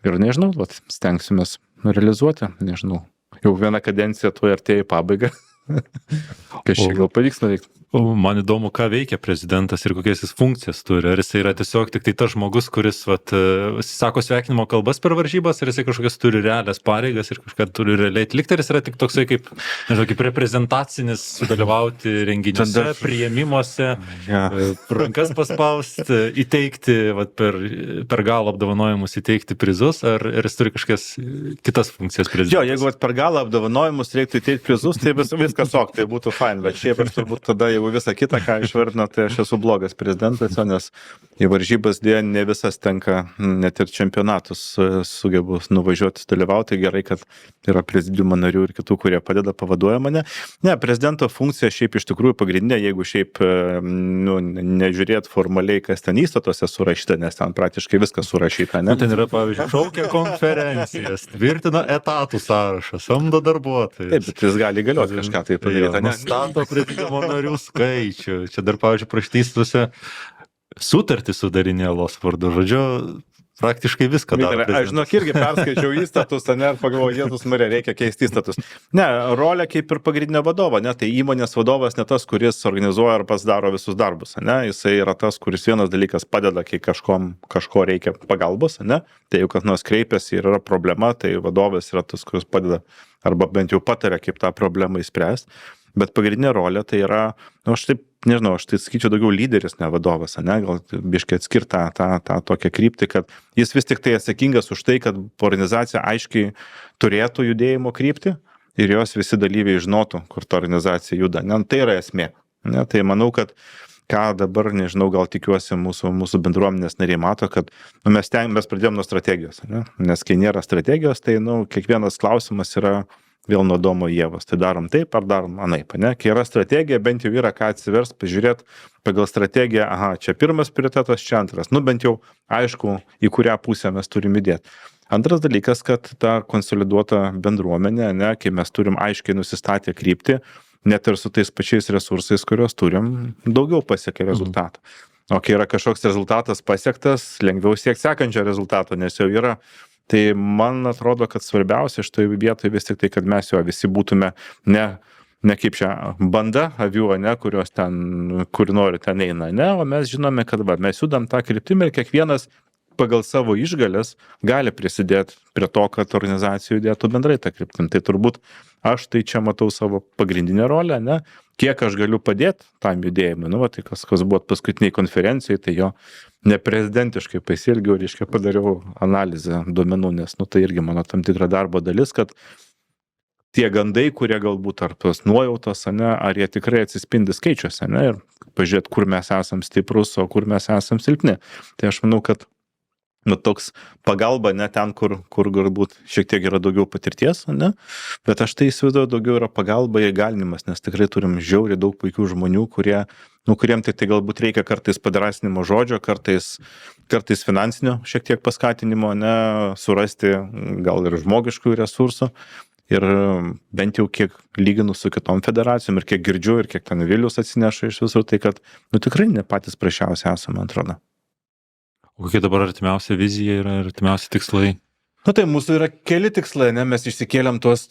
Ir nežinau, stengsimės realizuoti, nežinau. Jau viena kadencija tuo artėja į pabaigą. Kažkiek gal pavyks nuveikti. Man įdomu, ką veikia prezidentas ir kokias jis funkcijas turi. Ar jis yra tiesiog tik tai tas žmogus, kuris sako sveikinimo kalbas per varžybas, ar jis kažkokias turi realias pareigas ir kažką turi realiai atlikti, ar jis yra tik toksai kaip, nežinau, kaip reprezentacinis sudalyvauti renginiuose, priėmimuose, rankas paspausti, įteikti, per galo apdovanojimus įteikti prizus, ar jis turi kažkokias kitas funkcijas prezidentas? Jo, jeigu per galo apdovanojimus reiktų įteikti prizus, tai viskas ok, tai būtų fine, bet šiaip aš turbūt tada jau visą kitą, ką išvardino, tai aš esu blogas prezidentas, nes į varžybas dėja ne visas tenka, net ir čempionatus sugebu nuvažiuoti, dalyvauti. Gerai, kad yra prezidiumo narių ir kitų, kurie padeda, pavaduoja mane. Ne, prezidento funkcija šiaip iš tikrųjų pagrindinė, jeigu šiaip nežiūrėt formaliai, kas ten įstatuose surašyta, nes ten praktiškai viskas surašyta, ne? Ten yra, pavyzdžiui, šaukia konferencijas, tvirtina etatų sąrašą, samdo darbuotojus. Taip, bet jis gali galioti kažką tai padaryti. Nustato prezidiumo narių skaičių. Čia dar, pavyzdžiui, praštystuose sutartį sudarinė Los vardu. Žodžiu, praktiškai viską daro. Aš žinok, irgi perskaičiau įstatus, ne, ir pagalvojau, Jėzus Marija, reikia keisti įstatus. Ne, rolė kaip ir pagrindinė vadova, ne, tai įmonės vadovas ne tas, kuris organizuoja ar pats daro visus darbus, ne, jisai yra tas, kuris vienas dalykas padeda, kai kažko reikia pagalbos, ne, tai jau kas nors kreipiasi ir yra problema, tai vadovas yra tas, kuris padeda arba bent jau pataria, kaip tą problemą įspręsti. Bet pagrindinė rolė tai yra, nu, aš taip, nežinau, aš tai sakyčiau daugiau lyderis, ne vadovas, ne, gal biškai atskirta tą tokią kryptį, kad jis vis tik tai atsakingas už tai, kad organizacija aiškiai turėtų judėjimo kryptį ir jos visi dalyviai žinotų, kur ta organizacija juda. Ne, tai yra esmė. Ne, tai manau, kad ką dabar, nežinau, gal tikiuosi mūsų bendruomenės nariai mato, kad mes pradėjom nuo strategijos, ne? Nes kai nėra strategijos, tai kiekvienas klausimas yra vėl nuo Domo Ievos. Tai darom taip ar darom anaip, ne? Kai yra strategija, bent jau yra ką atsivers, pažiūrėti pagal strategiją, aha, čia pirmas prioritetas, čia antras. Nu, bent jau aišku, į kurią pusę mes turim įdėti. Antras dalykas, kad ta konsoliduota bendruomenė, ne, kai mes turim aiškiai nusistatę kryptį, net ir su tais pačiais resursais, kuriuos turim, daugiau pasiekia rezultatą. O kai yra kažkoks rezultatas pasiektas, lengviau siekti sekančio rezultato, nes jau yra. Tai man atrodo, kad svarbiausia šitoje vietoje vis tik tai, kad mes jo visi būtume ne kaip šią bandą avių, ne, kurios ten, kur nori ten eina, ne, o mes žinome, kad mes judam tą kryptimį ir kiekvienas pagal savo išgalės gali prisidėti prie to, kad organizacija judėtų bendrai tą kryptim. Tai turbūt aš tai čia matau savo pagrindinę rolę, ne, kiek aš galiu padėti tam judėjimui. Nu, tai kas buvo paskutiniai konferencijai, tai jo neprezidentiškai pasielgiau, reiškia, padariau analizę duomenų, nes, tai irgi mano tam tikra darbo dalis, kad tie gandai, kurie galbūt ar tos nuojautos, ne, ar jie tikrai atsispindi skaičiuose, ne, ir pažiūrėti, kur mes esam stiprus, o kur mes esam silpni. Tai aš manau, kad toks pagalba, ne ten, kur galbūt šiek tiek yra daugiau patirties, ne, bet aš tai įsivaizduoju, daugiau yra pagalba įgalinimas, nes tikrai turim žiauriai daug puikių žmonių, kuriem tai galbūt reikia kartais padrasinimo žodžio, kartais finansinio šiek tiek paskatinimo, ne, surasti gal ir žmogiškų resursų. Ir bent jau kiek lyginu su kitom federacijom ir kiek girdžiu ir kiek ten Vilius atsineša iš visur, tai kad tikrai ne patys prašiausiai esame, man atrodo. O kokia dabar artimiausia vizija yra ir artimiausi tikslai? Nu tai mūsų yra keli tikslai, ne? Mes išsikėlėm tuos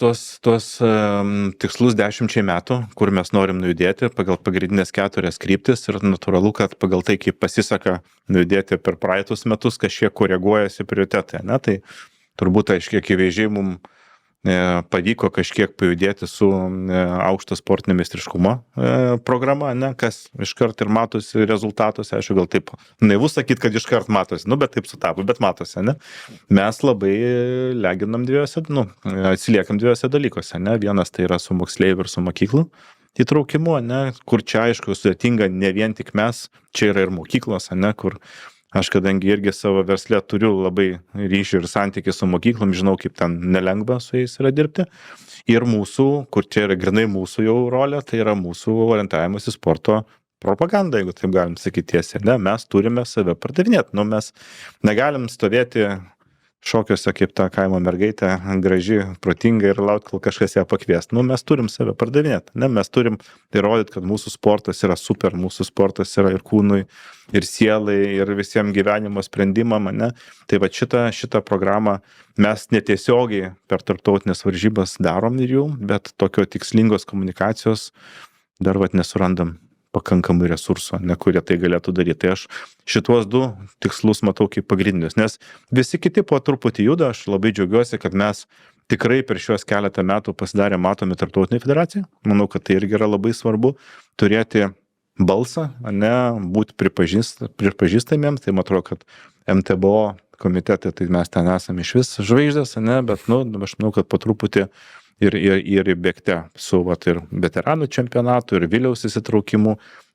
tikslus 10 metų, kur mes norim nujudėti pagal pagrindinės 4 kryptis ir natūralu, kad pagal tai, kaip pasiseka nujudėti per praeitus metus, kažkiek koreguojasi prioritetai, ne? Tai turbūt aiškiai akivaizdžiai mums pavyko kažkiek pajudėti su aukšto sportinio meistriškumo programa, ne, kas iškart ir matosi rezultatuose, aišku, gal taip naivu sakyti, kad iškart matosi, nu, bet taip sutapo, bet matosi, ne. Mes labai leginam atsiliekam dviejose dalykuose, ne, vienas tai yra su moksleivių ir su mokyklų įtraukimu, ne, kur čia, aišku, sudėtinga ne vien tik mes, čia yra ir mokyklos, ne, kur aš kadangi irgi savo versle turiu labai ryšį ir santykį su mokyklom, žinau, kaip ten nelengva su jais yra dirbti. Ir mūsų, kur čia yra grinai mūsų jau rolė, tai yra mūsų orientavimas į sporto propagandą, jeigu taip galim sakyti tiesiai. Ne, mes turime save pardavinėti. Nu, mes negalim stovėti šokiuose kaip ta kaimo mergaitė, graži, protinga ir laukti, kol kažkas ją pakvies. Nu, mes turim save pardavinėti. Ne, mes turim įrodyti, kad mūsų sportas yra super, mūsų sportas yra ir kūnui, ir sielai, ir visiems gyvenimo sprendimam, ne. Tai va šitą programą mes netiesiogiai per tarptautinės varžybas darom ir jų, bet tokio tikslingos komunikacijos dar nesurandam pakankamai resursų, ne, kurie tai galėtų daryti. Tai aš šituos 2 tikslus matau kaip pagrindinius, nes visi kiti po truputį juda, aš labai džiaugiuosi, kad mes tikrai per šios keletą metų pasidarė matomi tarptautinė federacija. Manau, kad tai irgi yra labai svarbu turėti balsą, ne, būti pripažįstamiems. Tai man atrodo, kad MTBO komitete, tai mes ten esame iš vis žvaigždės, ne, bet aš manau, kad po truputį ir bėgte su ir veteranų čempionatu, ir Vilniaus įsitraukimu.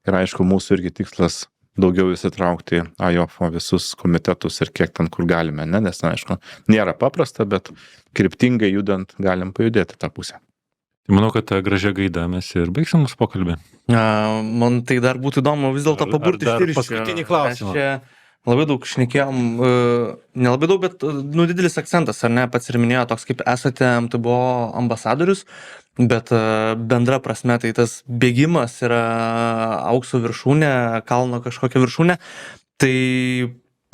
Ir aišku, mūsų irgi tikslas daugiau įsitraukti AJOFO visus komitetus ir kiek ten kur galime, ne? Nes, aišku, nėra paprasta, bet kryptingai judant galim pajudėti tą pusę. Manau, kad tą gražią gaidą mes ir baigsim mūsų pokalbį. Man tai dar būtų įdomu vis dėlto paburti iš tirščių. Paskutinį klausimą. Labai daug šnekėjom, nelabai daug, bet didelis akcentas, ar ne, pats ir minėjo toks, kaip esate MTBO ambasadorius, bet bendra prasme tai tas bėgimas yra aukso viršūnė, kalno kažkokia viršūnė, tai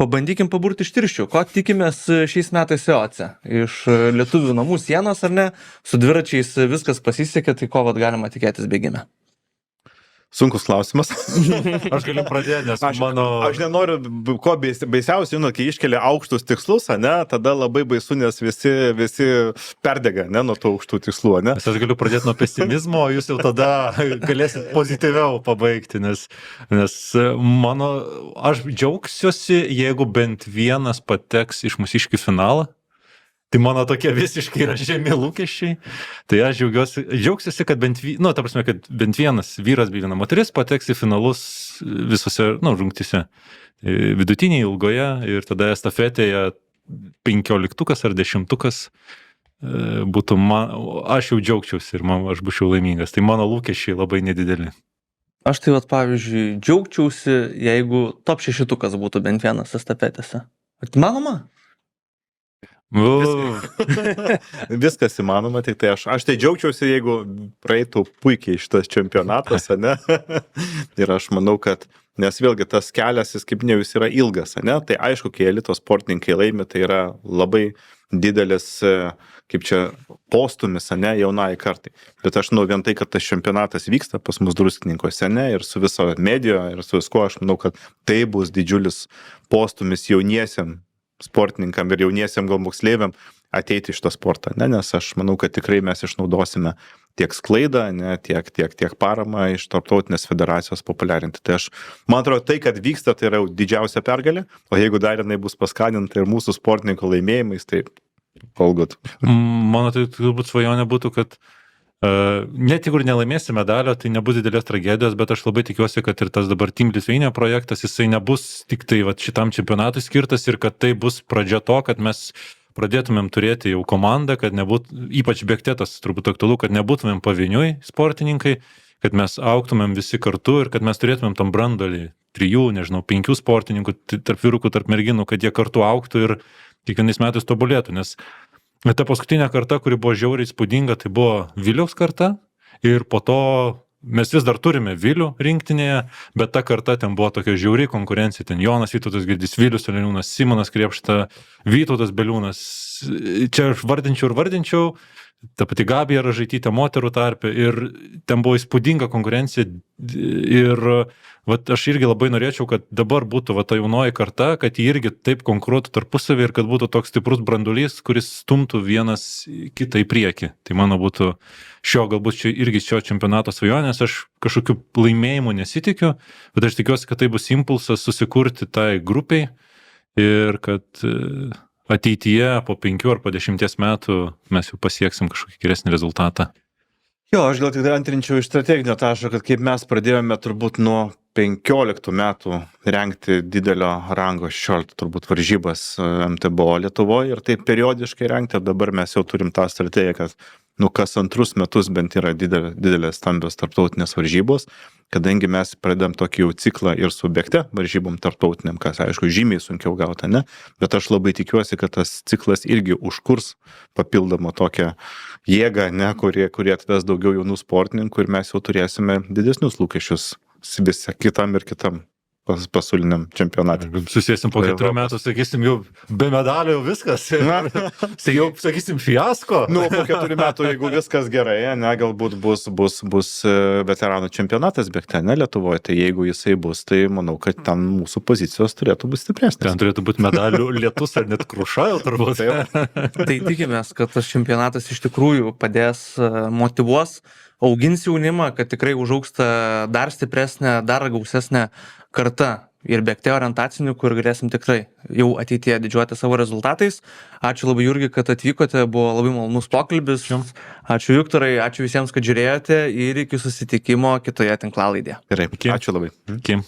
pabandykim paburti iš tirščių. Ko tikimės šiais metais EOCE? Iš lietuvių namų sienos, ar ne? Su dviračiais viskas pasisekė, tai ko galima tikėtis bėgime? Sunkus klausimas. Aš galiu pradėti, nes aš nenoriu, ko baisiausia, kai iškelia aukštus tikslus, ne, tada labai baisu, nes visi perdega, ne, nuo tų aukštų tikslų, ne. Aš galiu pradėti nuo pesimizmo, o jūs jau tada galėsit pozityviau pabaigti, nes aš džiaugsiuosi, jeigu bent vienas pateks iš mūsiškių finalą. Tai mano tokie visiškai yra žemi lūkesčiai. Tai aš džiaugsiuosi, kad kad bent vienas vyras bei viena moteris pateks į finalus visose, rungtyse. Vidutiniai, ilgoje ir tada estafetėje 15 ar 10 būtų aš jau džiaugčiausi ir aš būčiau laimingas. Tai mano lūkesčiai labai nedideli. Aš tai pavyzdžiui, džiaugčiausi, jeigu top 6 būtų bent vienas estafetėse. Manoma? Viskas įmanoma, tai aš tai džiaugčiausi, jeigu praeitų puikiai šitas čempionatas, ne? Ir aš manau, kad, nes vėlgi tas kelias, jis kaip ne jis yra ilgas, ne? Tai aišku, kai elito sportininkai laimi, tai yra labai didelis, kaip čia, postumis, ne, jaunai kartai. Bet aš vien tai, kad tas čempionatas vyksta pas mus Druskininkuose, ne, ir su viso medijo, ir su visko, aš manau, kad tai bus didžiulis postumis jauniesiam sportininkam ir jauniesiam gal moksleiviam ateiti iš tą sportą, ne, nes aš manau, kad tikrai mes išnaudosime tiek sklaidą, ne, tiek paramą iš tarptautinės federacijos populiarinti. Tai man atrodo, tai, kad vyksta, tai yra didžiausia pergalė, o jeigu dar jinai bus paskaninta ir mūsų sportininkų laimėjimais, tai all good. Mano tai turbūt svajonė būtų, kad net jeigu nelaimėsi medalio, tai nebus didelės tragedijos, bet aš labai tikiuosi, kad ir tas dabar Team Lithuania projektas, jisai nebus tik tai šitam čempionatui skirtas ir kad tai bus pradžia to, kad mes pradėtumėm turėti jau komandą, kad nebūtų, ypač bėgte tas turbūt aktualu, kad nebūtumėm pavieniui sportininkai, kad mes augtumėm visi kartu ir kad mes turėtumėm tam brandolį 3, 5 sportininkų, tarp vyrukų, tarp merginų, kad jie kartu augtų ir kiekvienais metais tobulėtų, nes ta paskutinė karta, kuri buvo žiauriai įspūdinga, tai buvo Viliaus karta ir po to mes vis dar turime Vilių rinktinėje, bet ta karta ten buvo tokia žiauri konkurencija, ten Jonas Vytautas Girdys, Vilius Oleniūnas, Simonas Krėpšta, Vytautas Beliūnas, čia aš vardinčiau, ta pati Gabija Ražaitytė moterų tarpe ir ten buvo įspūdinga konkurencija ir vat, aš irgi labai norėčiau, kad dabar būtų ta jaunoji karta, kad jie irgi taip konkuruotų tarpusavį ir kad būtų toks stiprus brandulys, kuris stumtų vienas kitą į priekį. Tai mano būtų galbūt irgi šio čempionato svajonės, aš kažkokių laimėjimų nesitikiu, bet aš tikiuosi, kad tai bus impulsas susikurti tai grupiai ir kad ateityje po 5 ar po 10 metų mes jau pasieksim kažkokį geresnį rezultatą. Jo, aš gal tik antrinčiau iš strateginio taško, kad kaip mes pradėjome turbūt nuo 15 metų rengti didelio rango 16 turbūt varžybas MTBO Lietuvoje ir taip periodiškai rengti, ir dabar mes jau turim tą strategiją, kad kas antrus metus bent yra didelės stambios tarptautinės varžybos, kadangi mes pradedam tokį jau ciklą ir su bėgte varžybom tarptautiniam, kas aišku žymiai sunkiau gauta, ne? Bet aš labai tikiuosi, kad tas ciklas irgi užkurs papildomą tokią jėgą, ne, kurie atves daugiau jaunų sportininkų ir mes jau turėsime didesnius lūkesčius visą kitam pasauliniam čempionatui. Susėsim po 4 metų, sakysim, jau be medalio jau viskas. Tai jau, sakysim, fiasko. Po 4 metų, jeigu viskas gerai, ne, galbūt bus veteranų čempionatas bėgte, ne, Lietuvoje, tai jeigu jisai bus, tai manau, kad ten mūsų pozicijos turėtų būti stipresnės. Ten turėtų būti medalių lietus ar net kruša jau turbūt. Tai tikimės, kad tas čempionatas iš tikrųjų padės, motyvuos, augins jaunimą, kad tikrai užaugsta dar stipresnė, dar gausesnė karta ir bėgte orientacinių, kur galėsim tikrai jau ateityje didžiuoti savo rezultatais. Ačiū labai, Jurgi, kad atvykote, buvo labai malonus pokalbis. Ačiū, Viktorai, ačiū visiems, kad žiūrėjote ir iki susitikimo kitoje tinklalaidėje. Gerai, ačiū labai. Iki.